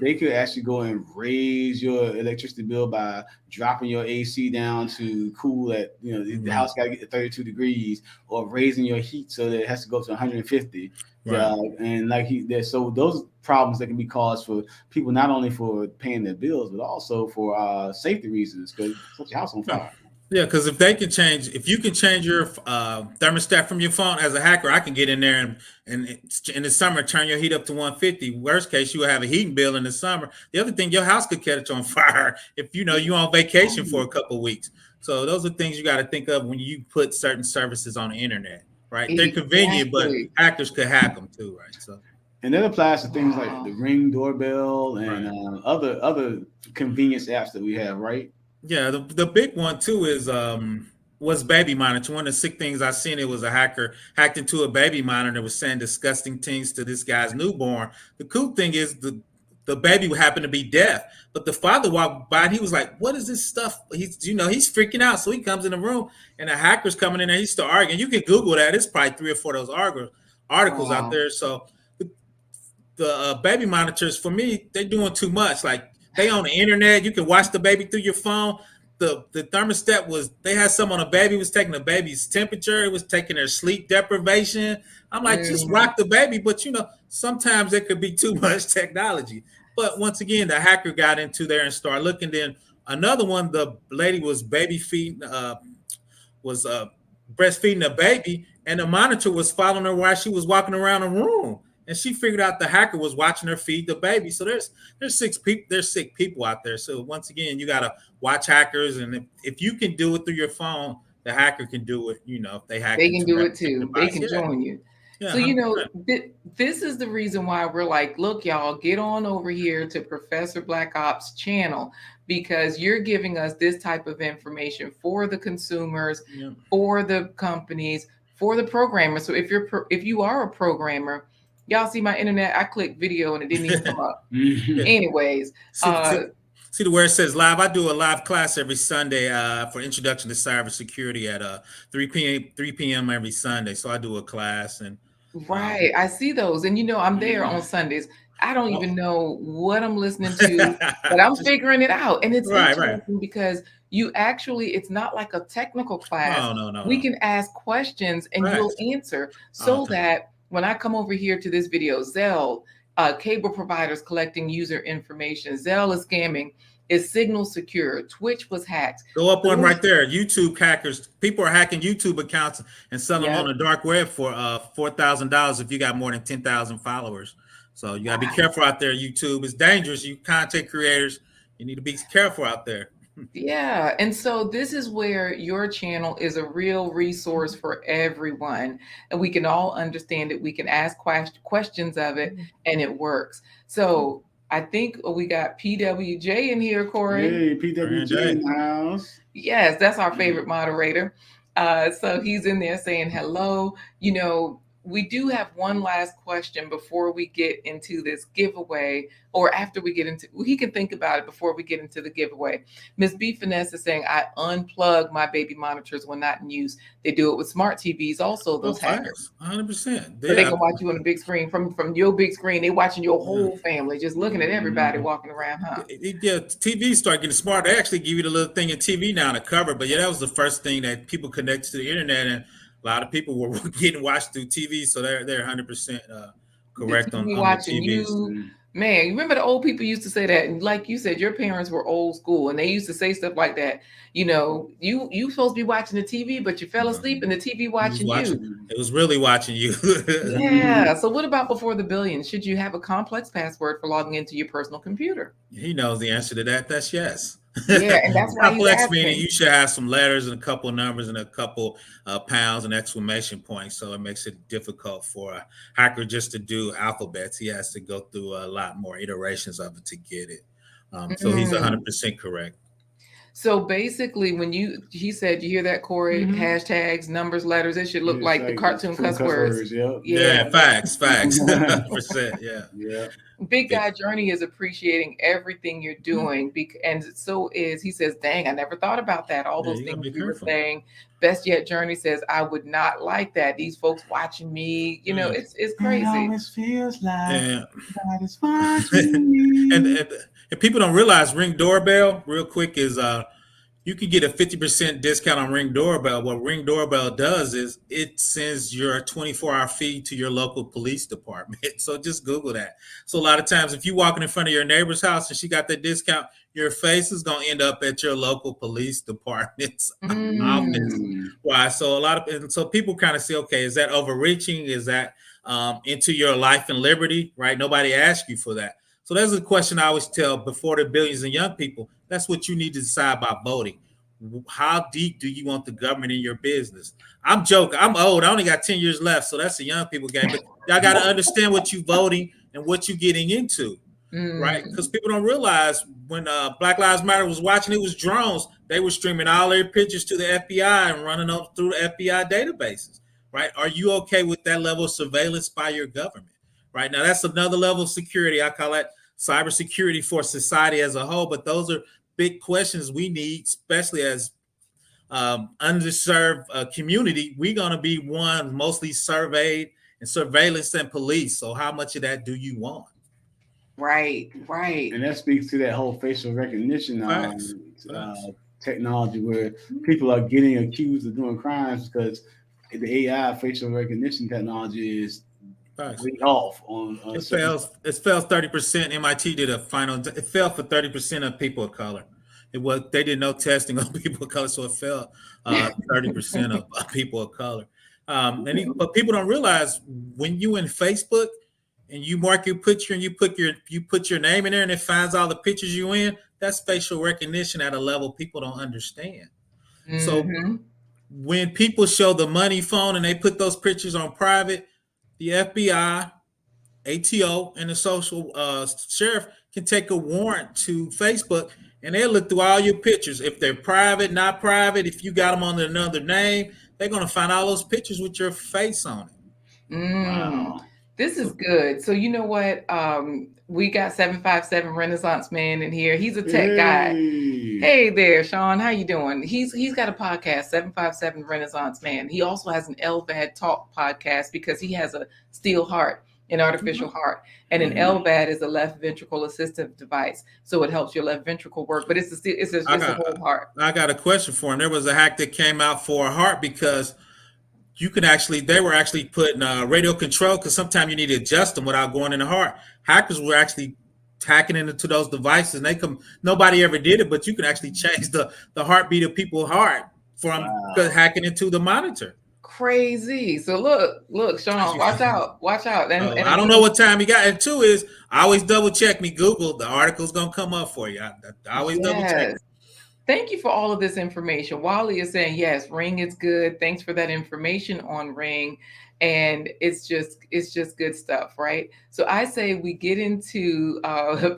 they could actually go and raise your electricity bill by dropping your AC down to cool at, the house got to get to 32 degrees, or raising your heat so that it has to go to 150. And so those problems that can be caused for people, not only for paying their bills, but also for safety reasons, because set your house on fire. Yeah, because if you can change your thermostat from your phone as a hacker, I can get in there and in the summer turn your heat up to 150. Worst case, you will have a heating bill in the summer. The other thing, your house could catch on fire if you're on vacation for a couple of weeks. So those are things you got to think of when you put certain services on the internet, right? They're convenient, but hackers could hack them too, right? So. And that applies to things like the Ring doorbell and other convenience apps that we have, right? Yeah, the big one too is was baby monitor. One of the sick things I seen, it was a hacker hacked into a baby monitor that was saying disgusting things to this guy's newborn. The cool thing is the baby would happen to be deaf. But the father walked by and he was like, what is this stuff? He's freaking out. So he comes in the room and the hacker's coming in there. He's still arguing. You can Google that. It's probably 3 or 4 of those articles out there. So the baby monitors, for me, they're doing too much. Like, they on the internet. You can watch the baby through your phone. The thermostat they had some on a baby, was taking the baby's temperature. It was taking their sleep deprivation. I'm like, just rock the baby. But, sometimes there could be too much technology. But once again, the hacker got into there and started looking. Then another one, the lady was breastfeeding a baby, and the monitor was following her while she was walking around the room. And she figured out the hacker was watching her feed the baby. So there's sick people out there. So once again, you gotta watch hackers, and if you can do it through your phone, the hacker can do it. If they hack, they can do it too. They can join you. Yeah, so this is the reason why we're like, look, y'all, get on over here to Professor Black Ops channel, because you're giving us this type of information for the consumers, for the companies, for the programmers. So if you are a programmer, y'all see my internet, I clicked video and it didn't even come up. Anyways, see where it says live. I do a live class every Sunday for Introduction to Cybersecurity at 3 p.m. every Sunday. So I do a class. And right, I see those, and I'm there on Sundays. I don't even know what I'm listening to, but I'm figuring it out. And it's interesting because it's not like a technical class. No. We can ask questions and you'll answer, so that when I come over here to this video, Zelle, cable providers collecting user information, Zelle is scamming, is Signal secure, Twitch was hacked. Go up one right there. YouTube hackers. People are hacking YouTube accounts and selling them on the dark web for $4,000 if you got more than 10,000 followers. So you gotta be careful out there. YouTube is dangerous. You content creators, you need to be careful out there. Yeah. And so this is where your channel is a real resource for everyone. And we can all understand it. We can ask questions of it, and it works. So I think we got PWJ in here, Corey. Hey, PWJ in the house. Yes, that's our favorite moderator. So he's in there saying hello. We do have one last question before we get into this giveaway, or after we get into, he can think about it before we get into the giveaway. Miss B Finesse is saying, I unplug my baby monitors when not in use. They do it with smart TVs also, those hackers. 100%. So they can watch you on a big screen. From your big screen, they're watching your whole family, just looking at everybody walking around, huh? Yeah, TVs start getting smart. They actually give you the little thing in TV now to cover. But that was the first thing that people connected to the internet, and a lot of people were getting watched through TV, so they're 100% correct on watching the TVs. you. Man, you remember the old people used to say that, and like you said, your parents were old school, and they used to say stuff like that. You supposed to be watching the TV, but you fell asleep, and the TV watching you. It was really watching you. Yeah. So what about before the billion? Should you have a complex password for logging into your personal computer? He knows the answer to that. That's yes. Yeah, and that's why complex meaning you should have some letters and a couple of numbers and a couple pounds and exclamation points. So it makes it difficult for a hacker just to do alphabets. He has to go through a lot more iterations of it to get it. So he's 100% correct. So basically, he said, you hear that, Corey? Hashtags, numbers, letters. It should look like the cartoon cuss words. Yeah, facts. 100%. Yeah. Big Guy Journey is appreciating everything you're doing, and so is, he says, dang, I never thought about that. All those things you were saying. Best Yet Journey says, I would not like that. These folks watching me, it's crazy. It always feels like God is watching me. And people don't realize Ring Doorbell, real quick, is you can get a 50% discount on Ring Doorbell. What Ring Doorbell does is it sends your 24-hour feed to your local police department. So just Google that. So a lot of times, if you're walking in front of your neighbor's house and she got that discount, your face is going to end up at your local police department's office. Why? So people kind of say, okay, is that overreaching? Is that into your life and liberty? Right? Nobody asked you for that. So that's a question I always tell before the billions and young people. That's what you need to decide by voting. How deep do you want the government in your business? I'm joking. I'm old. I only got 10 years left. So that's a young people game. But y'all got to understand what you're voting and what you're getting into, right? Because people don't realize when Black Lives Matter was watching, it was drones. They were streaming all their pictures to the FBI and running them through the FBI databases, right? Are you okay with that level of surveillance by your government? Right now, that's another level of security. I call that cybersecurity for society as a whole. But those are big questions we need, especially as underserved community. We're going to be one mostly surveyed and surveillance and police. So how much of that do you want? Right. And that speaks to that whole facial recognition technology where people are getting accused of doing crimes because the AI facial recognition technology is way off on it fell 30%. MIT did a final, it fell for 30% of people of color. They did no testing on people of color, so it fell 30% of people of color. But people don't realize when you in Facebook and you mark your picture and you put your name in there and it finds all the pictures you in, that's facial recognition at a level people don't understand. Mm-hmm. So when people show the money phone and they put those pictures on private, the FBI, ATO, and the social sheriff can take a warrant to Facebook and they'll look through all your pictures. If they're private, not private, if you got them under another name, they're going to find all those pictures with your face on it. Wow. This is good. So you know what? We got 757 Renaissance Man in here. He's a tech guy. Hey there, Sean. How you doing? He's got a podcast, 757 Renaissance Man. He also has an LVAD Talk podcast because he has a steel heart, an artificial heart. And an LVAD is a left ventricle assistive device. So it helps your left ventricle work, but it's a whole heart. I got a question for him. There was a hack that came out for a heart because they were actually putting radio control because sometimes you need to adjust them without going in the heart. Hackers were actually hacking into those devices. And nobody ever did it, but you can actually change the heartbeat of people's heart from hacking into the monitor. Crazy. So look, Sean, watch out. And I don't know what time you got. And two is, I always double check me. Google, the article's going to come up for you. I always double check. Thank you for all of this information. Wally is saying, yes, Ring is good. Thanks for that information on Ring. And it's just good stuff, right? So I say we get into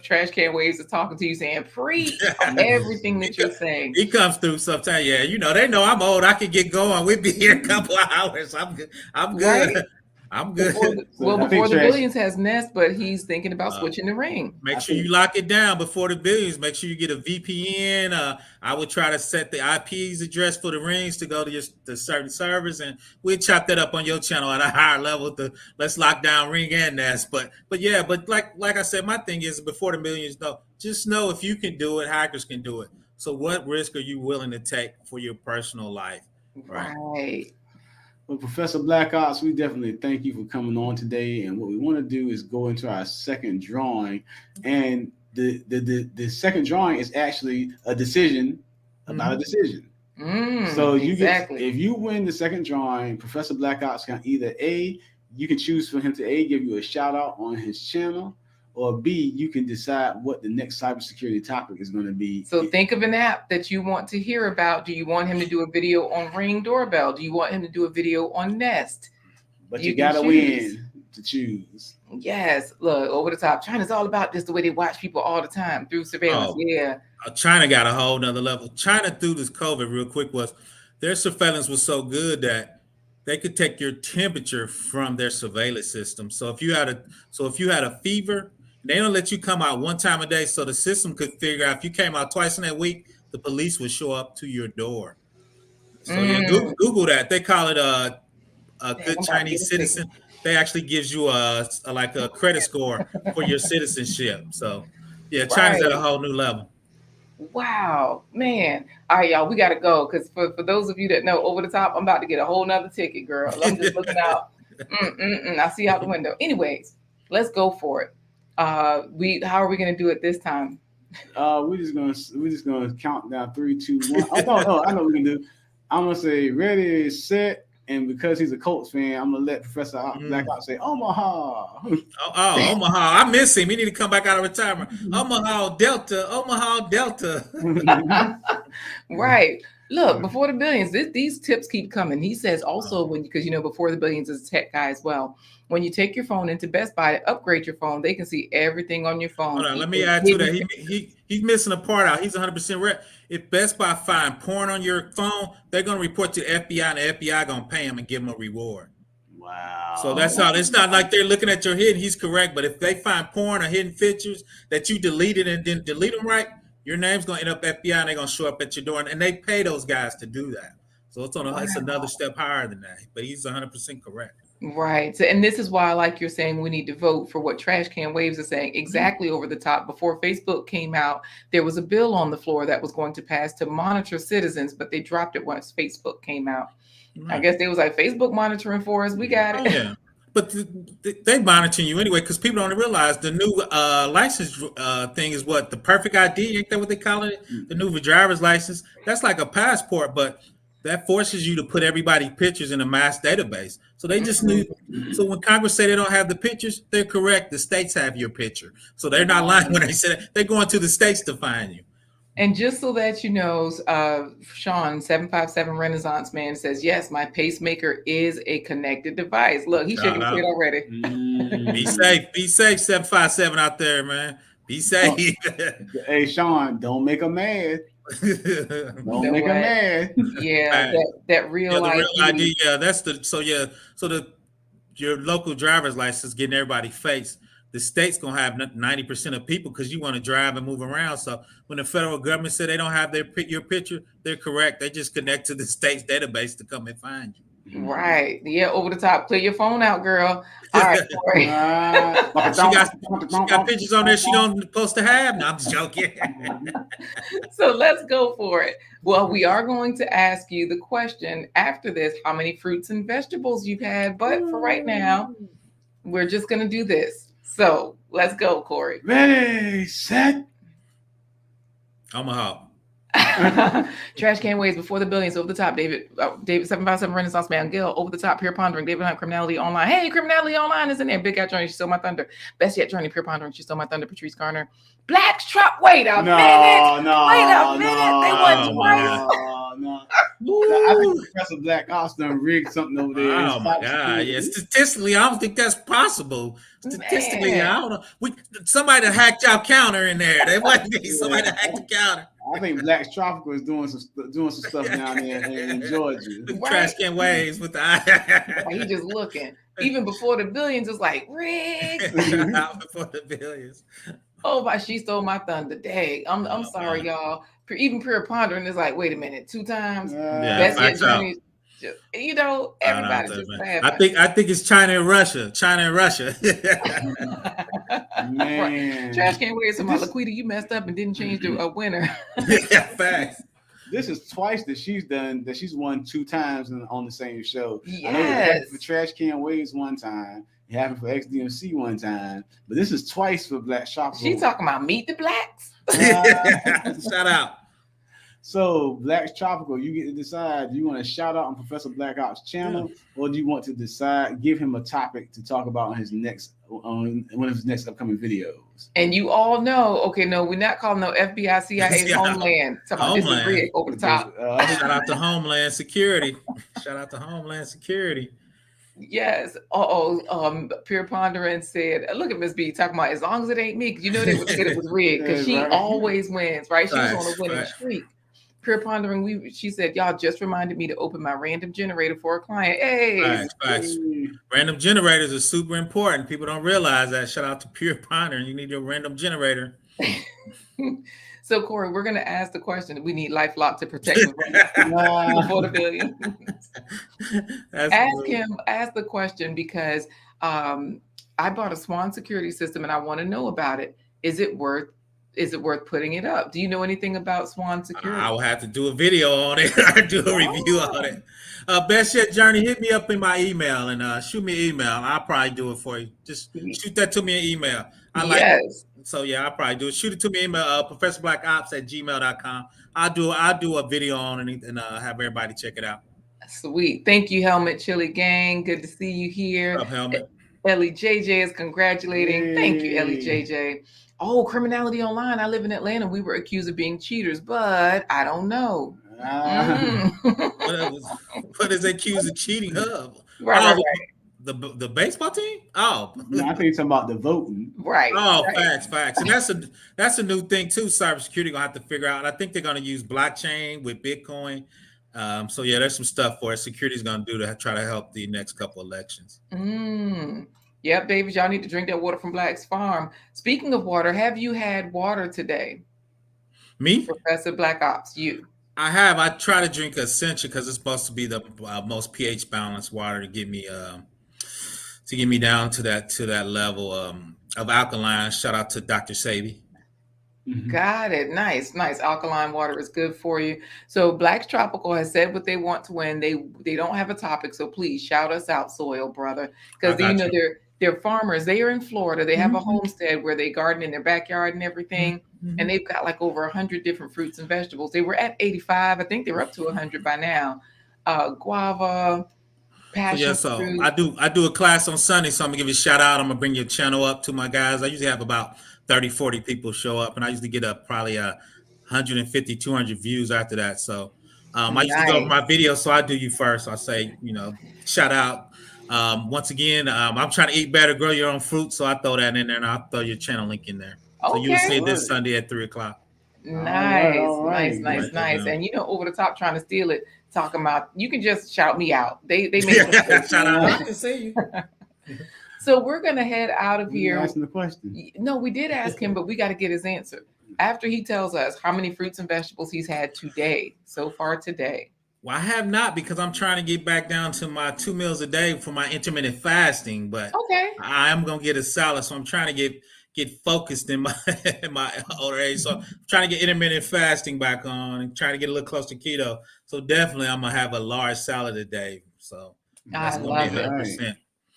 Trash Can Waves of talking to you, saying preach everything that you're saying. He comes through sometimes. Yeah, they know I'm old. I can get going. We'll be here a couple of hours. I'm good. Right? I'm good. Before the Billions has NIST, but he's thinking about switching the Ring. Make sure you lock it down before the Billions. Make sure you get a VPN. I would try to set the IP's address for the rings to go to the certain servers, and we'll chop that up on your channel at a higher level. Let's lock down Ring and NIST. But like I said, my thing is before the Billions, just know if you can do it, hackers can do it. So what risk are you willing to take for your personal life? Right. Well, Professor BlackOps, we definitely thank you for coming on today. And what we want to do is go into our second drawing. And the second drawing is actually a decision about a decision. So if you win the second drawing, Professor BlackOps can either you can choose for him to give you a shout out on his channel, or B, you can decide what the next cybersecurity topic is going to be. So think of an app that you want to hear about. Do you want him to do a video on Ring doorbell? Do you want him to do a video on Nest? But you got to win to choose. Yes. Look, over the top. China's all about this, the way they watch people all the time through surveillance. China got a whole nother level. China through this COVID real quick their surveillance was so good that they could take your temperature from their surveillance system. So if you had a fever, they don't let you come out one time a day, so the system could figure out if you came out twice in that week, the police would show up to your door. So Google that. They call it a good Chinese citizen. They actually gives you a credit score for your citizenship. So China's at a whole new level. Wow, man. All right, y'all, we got to go because for those of you that know over the top, I'm about to get a whole nother ticket, girl. I'm just looking out. I see out the window. Anyways, let's go for it. How are we gonna do it this time? We're just gonna count down 3, 2, 1. I know what we're gonna do. I'm gonna say ready, set, and because he's a Colts fan, I'm gonna let Professor BlackOps say Omaha. Omaha! I miss him. He need to come back out of retirement. Omaha Delta. Right. Look, before the Billions, these tips keep coming. He says also because before the Billions is a tech guy as well. When you take your phone into Best Buy to upgrade your phone, they can see everything on your phone. Hold on, let me add to that. He's missing a part out. He's 100% right. If Best Buy find porn on your phone, they're going to report to the FBI, and the FBI going to pay him and give him a reward. Wow. So that's how it's not like they're looking at your hidden. He's correct, but if they find porn or hidden pictures that you deleted and didn't delete them right, your name's gonna end up FBI and they're gonna show up at your door, and they pay those guys to do that. So it's another step higher than that. But he's 100% correct. Right. So, and this is why, like you're saying, we need to vote for what Trash Can Waves is saying. Exactly over the top. Before Facebook came out, there was a bill on the floor that was going to pass to monitor citizens, but they dropped it once Facebook came out. I guess they was like, Facebook monitoring for us. We got it. Yeah. But they monitoring you anyway, because people don't realize the new license thing is what? The perfect ID, ain't that what they call it? The new driver's license. That's like a passport, but that forces you to put everybody's pictures in a mass database. So they just knew. So when Congress say they don't have the pictures, they're correct. The states have your picture. So they're not lying when they say that. They're going to the states to find you. And just so that you know, Sean, 757 Renaissance Man says, yes, my pacemaker is a connected device. Look, he's shaking his head already. Be safe, 757 out there, man. Be safe. Hey, Sean, don't make a mad. Don't make a mad. Yeah, that real ID. Yeah, that's your local driver's license getting everybody face. The state's gonna have 90% of people because you want to drive and move around. So when the federal government said they don't have your picture, they're correct. They just connect to the state's database to come and find you. Right. Yeah, over the top. Clear your phone out, girl. All right. She got pictures on there she don't supposed to have. No, I'm just joking. So let's go for it. Well, we are going to ask you the question after this, how many fruits and vegetables you've had. But for right now, we're just going to do this. So let's go, Corey. Ready, set. Omaha. Trash Can Waves before the billions. Over the top, David 757 Renaissance Man, Gil over the top, Pure Pondering, David Hunt, Criminality Online. Hey, Criminality Online is in there. Big Cat Journey, She Stole My Thunder. Best Yet Journey, Pure Pondering, She Stole My Thunder. Patrice Garner, Black Truck. Wait a minute. They went twice. I think Professor BlackOps done rigged something over there. Oh my God! Yeah, statistically, I don't think that's possible. Statistically, I don't know. Somebody hacked our counter in there. They might be somebody that hacked the counter. I think Black's Tropical is doing some stuff down there in Georgia. Trash Can Waves with the eye. He just looking. Even before the billions, was like rigged. Before the billions. Oh, my! She stole my thunder. Dang, I'm sorry, y'all. Even Pure Pondering is like, wait a minute, 2 times. That's it, Johnny. Just, everybody's just laughing. I think it's China and Russia. Man. Trash Can Waves about LaQuita, you messed up and didn't change the winner. Yeah, facts. This is twice that she's won 2 times on the same show. Yes. I know it happened for Trash Can Waves one time. It happened for XDMC one time, but this is twice for Black Shopper. She talking about Meet the Blacks. Shout out. So, Black Tropical, you get to decide. Do you want to shout out on Professor BlackOps' channel, or do you want to give him a topic to talk about on one of his next upcoming videos? And you all know, okay, no, we're not calling no FBI, CIA, Homeland. Homeland over the top. Shout out to Homeland Security. Shout out to Homeland Security. Yes. Pure Pondering said, look at Miss B talking about as long as it ain't me, because you know they would say it was rigged, because she always wins, right? She was on a winning streak. Pure Pondering, she said, y'all just reminded me to open my random generator for a client. Hey. Facts. Random generators are super important. People don't realize that. Shout out to Pure Pondering. You need your random generator. So, Corey, we're going to ask the question. We need LifeLock to protect before the billion. Ask the question, because I bought a Swan security system and I want to know about it. Is it worth putting it up? Do you know anything about Swan Security? I will have to do a video on it. I do a review on it. Best Yet Journey, hit me up in my email and shoot me an email. I'll probably do it for you. Just shoot that to me in email. So yeah, I'll probably do it. Shoot it to me in email, ProfessorBlackOps@gmail.com. I'll do a video on it and have everybody check it out. Sweet. Thank you, Helmet Chili Gang. Good to see you here. What's up, Helmet? Ellie JJ is congratulating. Thank you, Ellie JJ. Oh, Criminality Online. I live in Atlanta. We were accused of being cheaters, but I don't know. What is accused of cheating of? Right. The baseball team? Oh, I think it's about the voting. Right. Oh, facts. And that's a new thing too. Cybersecurity gonna have to figure out. I think they're gonna use blockchain with Bitcoin So yeah, there's some stuff for it. Security's gonna do to try to help the next couple elections. Yep, David, y'all need to drink that water from Black's Farm. Speaking of water, have you had water today? Me? ProfessorBlackOps, you. I have. I try to drink Essential because it's supposed to be the most pH balanced water to get me down to that level of alkaline. Shout out to Dr. Sabi. Got it. Nice. Alkaline water is good for you. So Black's Tropical has said what they want to win. They don't have a topic, so please shout us out, Soil Brother, because they're farmers. They are in Florida. They have a homestead where they garden in their backyard and everything. And they've got like over 100 different fruits and vegetables. They were at 85. I think they're up to 100 by now. Guava, passion fruit. I do a class on Sunday, so I'm gonna give you a shout out. I'm gonna bring your channel up to my guys. I usually have about 30, 40 people show up, and I usually get probably 150, 200 views after that. So I usually go over my video, so I do you first. I say, shout out. Once again, I'm trying to eat better, grow your own fruit, so I throw that in there, and I'll throw your channel link in there. So you'll see it this Sunday at 3:00. Nice. And over the top trying to steal it, talking about you can just shout me out. They make shout out. I can see you. So we're gonna head out of here. Asking the question. No, we did ask him, but we got to get his answer after he tells us how many fruits and vegetables he's had so far today. Well, I have not, because I'm trying to get back down to my 2 meals a day for my intermittent fasting. But I am gonna get a salad, so I'm trying to get focused in my older age. So I'm trying to get intermittent fasting back on and trying to get a little close to keto. So definitely I'm gonna have a large salad a day. So that's gonna be 100%.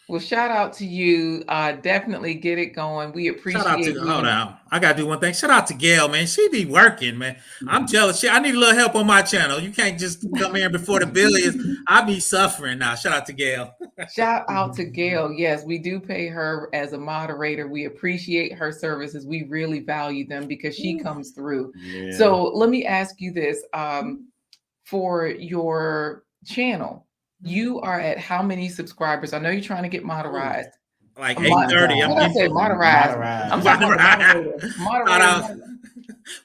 Well, shout out to you. Definitely get it going. We appreciate it. Hold on. I got to do one thing. Shout out to Gail, man. She be working, man. I'm jealous. I need a little help on my channel. You can't just come here before the billions. I be suffering now. Shout out to Gail. Shout out to Gail. Yes, we do pay her as a moderator. We appreciate her services. We really value them because she comes through. Yeah. So let me ask you this. For your channel, you are at how many subscribers? I know you're trying to get modernized. Like 830. I'm going to say moderized. I'm sorry, moderate.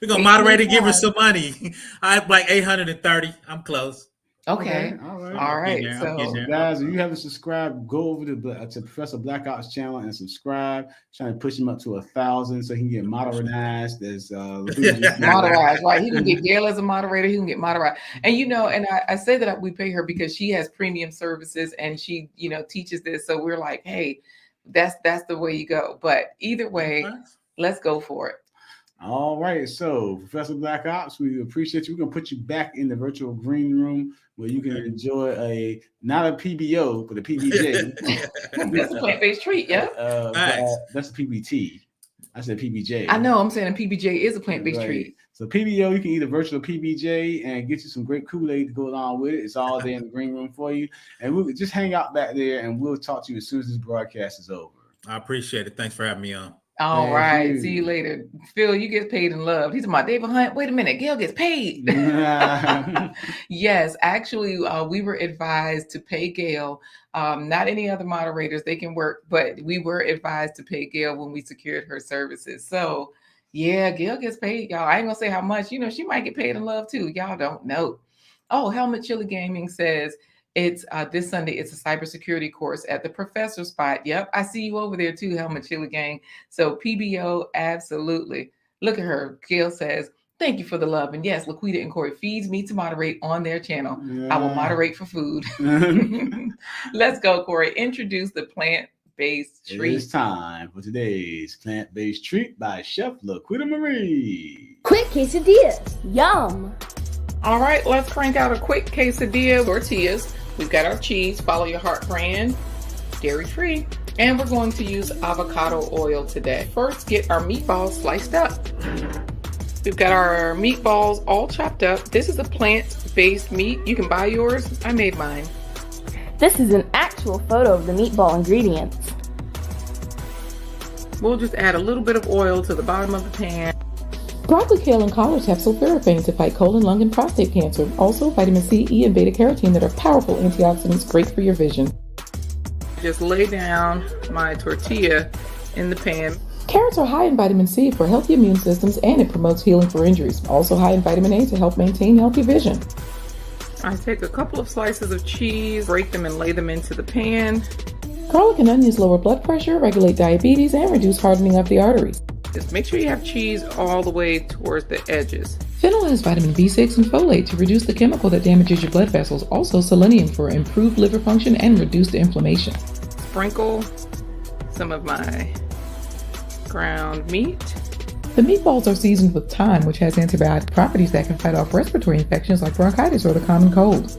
We're going to moderate and give her some money. I have like 830. I'm close. Okay. All right. So guys, if you haven't subscribed, go over to Professor BlackOps channel and subscribe. Trying to push him up to 1,000 so he can get modernized as moderized, right? He can get Gail as a moderator, he can get moderized. And and I say that we pay her because she has premium services and she, teaches this. So we're like, hey, that's the way you go. But either way, let's go for it. All right, so Professor BlackOps, we appreciate you. We're gonna put you back in the virtual green room where you can enjoy not a PBO, but a PBJ. That's a plant-based treat, yeah. That's a PBT. I said PBJ. I know. I'm saying a PBJ is a plant-based treat. So PBO, you can eat a virtual PBJ and get you some great Kool-Aid to go along with it. It's all there in the green room for you, and we'll just hang out back there, and we'll talk to you as soon as this broadcast is over. I appreciate it. Thanks for having me on. All right. See you later. Phil, you get paid and loved. He's my David Hunt. Wait a minute. Gail gets paid. Yes. Actually, we were advised to pay Gail. Not any other moderators. They can work, but we were advised to pay Gail when we secured her services. So yeah, Gail gets paid, y'all. I ain't gonna say how much. She might get paid in love too. Y'all don't know. Oh, Helmet Chili Gaming says, it's this Sunday. It's a cybersecurity course at the Professor Spot. Yep, I see you over there too, Helmet Chili Gang. So PBO, absolutely. Look at her. Gail says, thank you for the love. And yes, LaQuita and Corey feeds me to moderate on their channel. Yeah. I will moderate for food. Let's go, Corey. Introduce the plant-based treat. It is time for today's plant-based treat by Chef LaQuita Marie. Quick quesadillas. Yum. All right, let's crank out a quick quesadilla tortillas. We've got our cheese, Follow Your Heart brand, dairy-free, and we're going to use avocado oil today. First, get our meatballs sliced up. We've got our meatballs all chopped up. This is a plant-based meat. You can buy yours. I made mine. This is an actual photo of the meatball ingredients. We'll just add a little bit of oil to the bottom of the pan. Broccoli, kale, and collards have sulforaphane to fight colon, lung, and prostate cancer. Also, vitamin C, E, and beta-carotene that are powerful antioxidants, great for your vision. Just lay down my tortilla in the pan. Carrots are high in vitamin C for healthy immune systems, and it promotes healing for injuries. Also high in vitamin A to help maintain healthy vision. I take a couple of slices of cheese, break them and lay them into the pan. Garlic and onions lower blood pressure, regulate diabetes, and reduce hardening of the arteries. Just make sure you have cheese all the way towards the edges. Fennel has vitamin B6 and folate to reduce the chemical that damages your blood vessels. Also selenium for improved liver function and reduced inflammation. Sprinkle some of my ground meat. The meatballs are seasoned with thyme, which has antibiotic properties that can fight off respiratory infections like bronchitis or the common cold.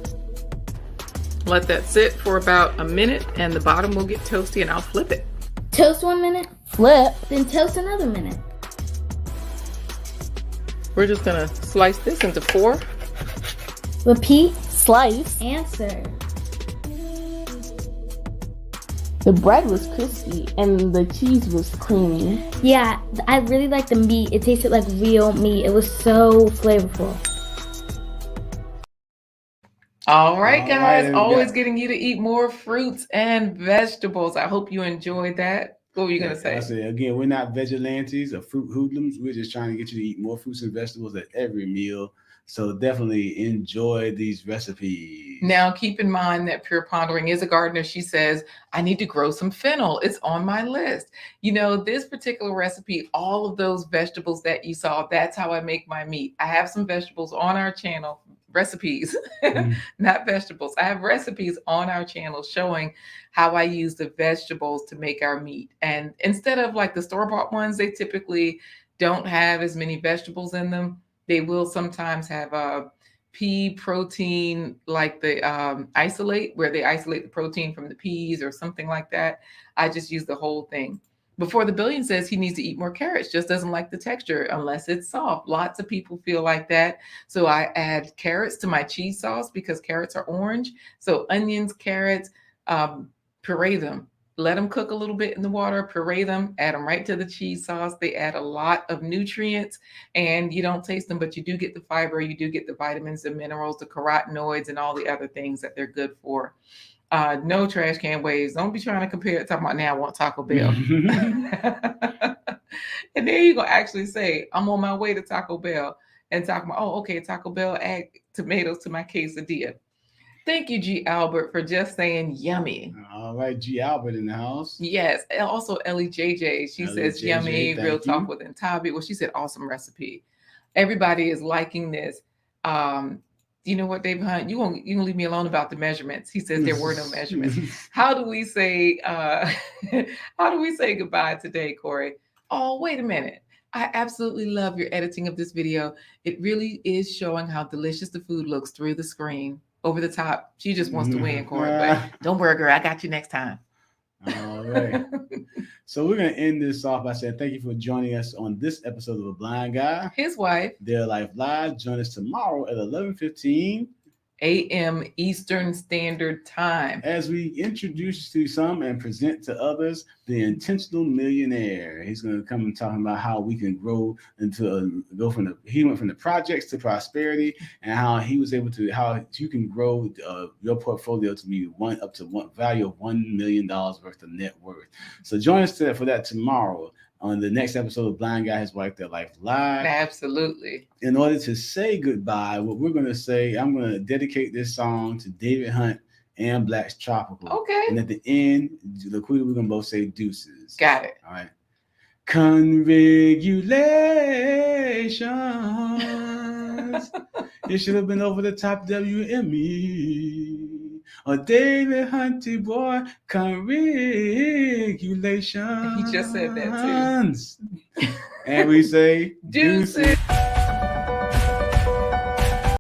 Let that sit for about a minute and the bottom will get toasty and I'll flip it. Toast 1 minute, flip, then toast another minute. We're just gonna slice this into 4. Repeat, slice, and serve. The bread was crispy and the cheese was creamy. Yeah, I really like the meat. It tasted like real meat. It was so flavorful. All right, guys. All right, Always getting you to eat more fruits and vegetables. I hope you enjoyed that. What were you going to say? I say, again, we're not vigilantes or fruit hoodlums. We're just trying to get you to eat more fruits and vegetables at every meal. So definitely enjoy these recipes. Now, keep in mind that Pure Pondering is a gardener. She says, I need to grow some fennel. It's on my list. You know, this particular recipe, all of those vegetables that you saw, that's how I make my meat. I have some vegetables on our channel, recipes, not vegetables. I have recipes on our channel showing how I use the vegetables to make our meat. And instead of like the store-bought ones, they typically don't have as many vegetables in them. They will sometimes have pea protein, like the isolate, where they isolate the protein from the peas or something like that. I just use the whole thing. Before the Billion says he needs to eat more carrots, just doesn't like the texture unless it's soft. Lots of people feel like that. So I add carrots to my cheese sauce because carrots are orange. So onions, carrots, puree them. Let them cook a little bit in the water, puree them, add them right to the cheese sauce. They add a lot of nutrients and you don't taste them, but you do get the fiber, you do get the vitamins, the minerals, the carotenoids, and all the other things that they're good for. No trash can waves. Don't be trying to compare it. Talking about now I want Taco Bell. And then you're going to actually say, I'm on my way to Taco Bell and talk about, oh, okay, Taco Bell, add tomatoes to my quesadilla. Thank you, G. Albert, for just saying yummy. All right, G. Albert in the house. Yes. And also Ellie JJ. She says yummy, real talk with Intabi. Well, she said awesome recipe. Everybody is liking this. You know what, Dave Hunt? You gonna leave me alone about the measurements. He says there were no measurements. How do we say goodbye today, Corey? Oh, wait a minute. I absolutely love your editing of this video. It really is showing how delicious the food looks through the screen. Over the top. She just wants to win, Corey, but don't worry, girl. I got you next time. All right. So we're going to end this off by saying thank you for joining us on this episode of A Blind Guy. His wife. Their Life Live. Join us tomorrow at 11:15 a.m. Eastern Standard Time as we introduce to some and present to others the Intentional Millionaire. He's going to come and talk about how we can grow into he went from the projects to prosperity, and how he was able to, how you can grow your portfolio to be up to one value of $1 million worth of net worth. So join us for that tomorrow on the next episode of Blind Guy, His Wife, Their Life Live. Absolutely. In order to say goodbye, what we're going to say, I'm going to dedicate this song to David Hunt and Black's Tropical. Okay. And at the end, LaQuita, we're going to both say deuces. Got it. All right. Congratulations. It should have been over the top WME. Or David Hunty boy, congratulations. He just said that too. And we say deuces.